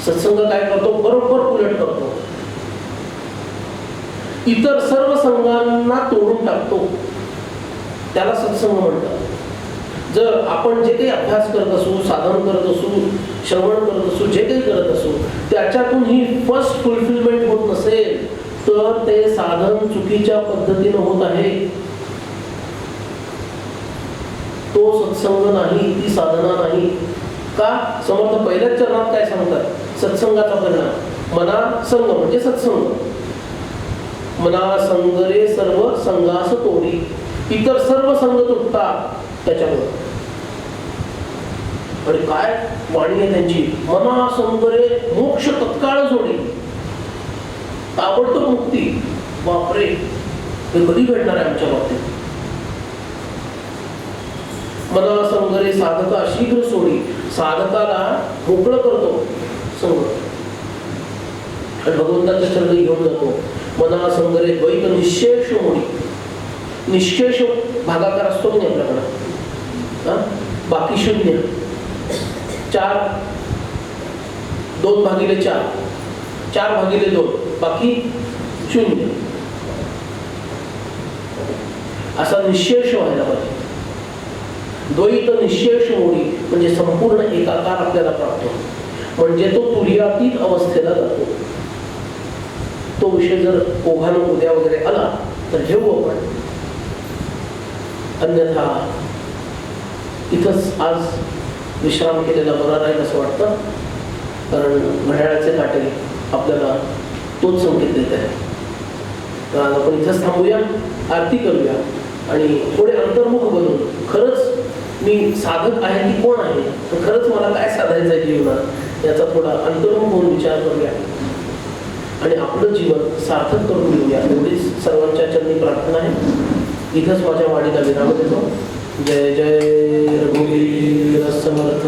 सत्संग काय करतो? बरोबर उलट करतो. इतर सर्व संघांना तोडून टाकतो, त्याला सत्संग म्हणतात. जर आपण जे काही अभ्यास करत असू, साधन करत असू, श्रवण करत असू, जे काही करत असू, त्याच्यातून ही फर्स्ट फुलफिलमेंट होत नसेल तर ते साधन चुकीच्या पद्धतीने होत आहे. तो सत्संग नाही, ती साधना नाही. का? समर्थ पहिल्याच चरणात काय सांगतात? सत्संगाचा परिणाम. मना संग म्हणजे सत्संग. मना संगरे सर्व संगास तोडी, इतर सर्व संघ तुटतात त्याच्यावर. आणि काय वाणी आहे त्यांची? मना संगरे मोक्ष तत्काळ जोडी, ताबडतोब मुक्ती. बापरे, हे कधी घडणार आहे आमच्या बाबतीत? मना संगरे साधका शीघ्र सोडी, साधकाला मोकळं करतो संग आणि भगवंताच्या चरणी घेऊन जातो. मना संगरे द्वैत निशेष मोडी, निशेष भागाकार असतो की नाही आपल्याकडं, बाकी शून्य, 4 2/4, 4/2, बाकी शून्य, असा निशेष व्हायला पाहिजे. द्वैत निशेष मोडी म्हणजे संपूर्ण एकाकार आपल्याला प्राप्त होतो, म्हणजे तो तुर्यातीत अवस्थेला जातो. तो विषय जर ओघानं उद्या वगैरे आला तर घेऊ आपण, अन्यथा इथंच आज विश्राम केलेला बरा राहील असं वाटतं. कारण घड्याळाचे काटे आपल्याला तोच संकेत देत आहे. तर आज आपण इथंच थांबूया, आरती करूया आणि थोडे अंतर्मुख बनून खरंच मी साधक आहे की कोण आहे, तर खरंच मला काय साधायचं आहे जीवनात याचा थोडा अंतर्मुख होऊन विचार करूया आणि आपलं जीवन सार्थक करून घेऊया, एवढीच सर्वांच्या चरणी प्रार्थना आहे. इथंच माझ्या वाणीला विराम देतो. जय जय रघुवीर समर्थ.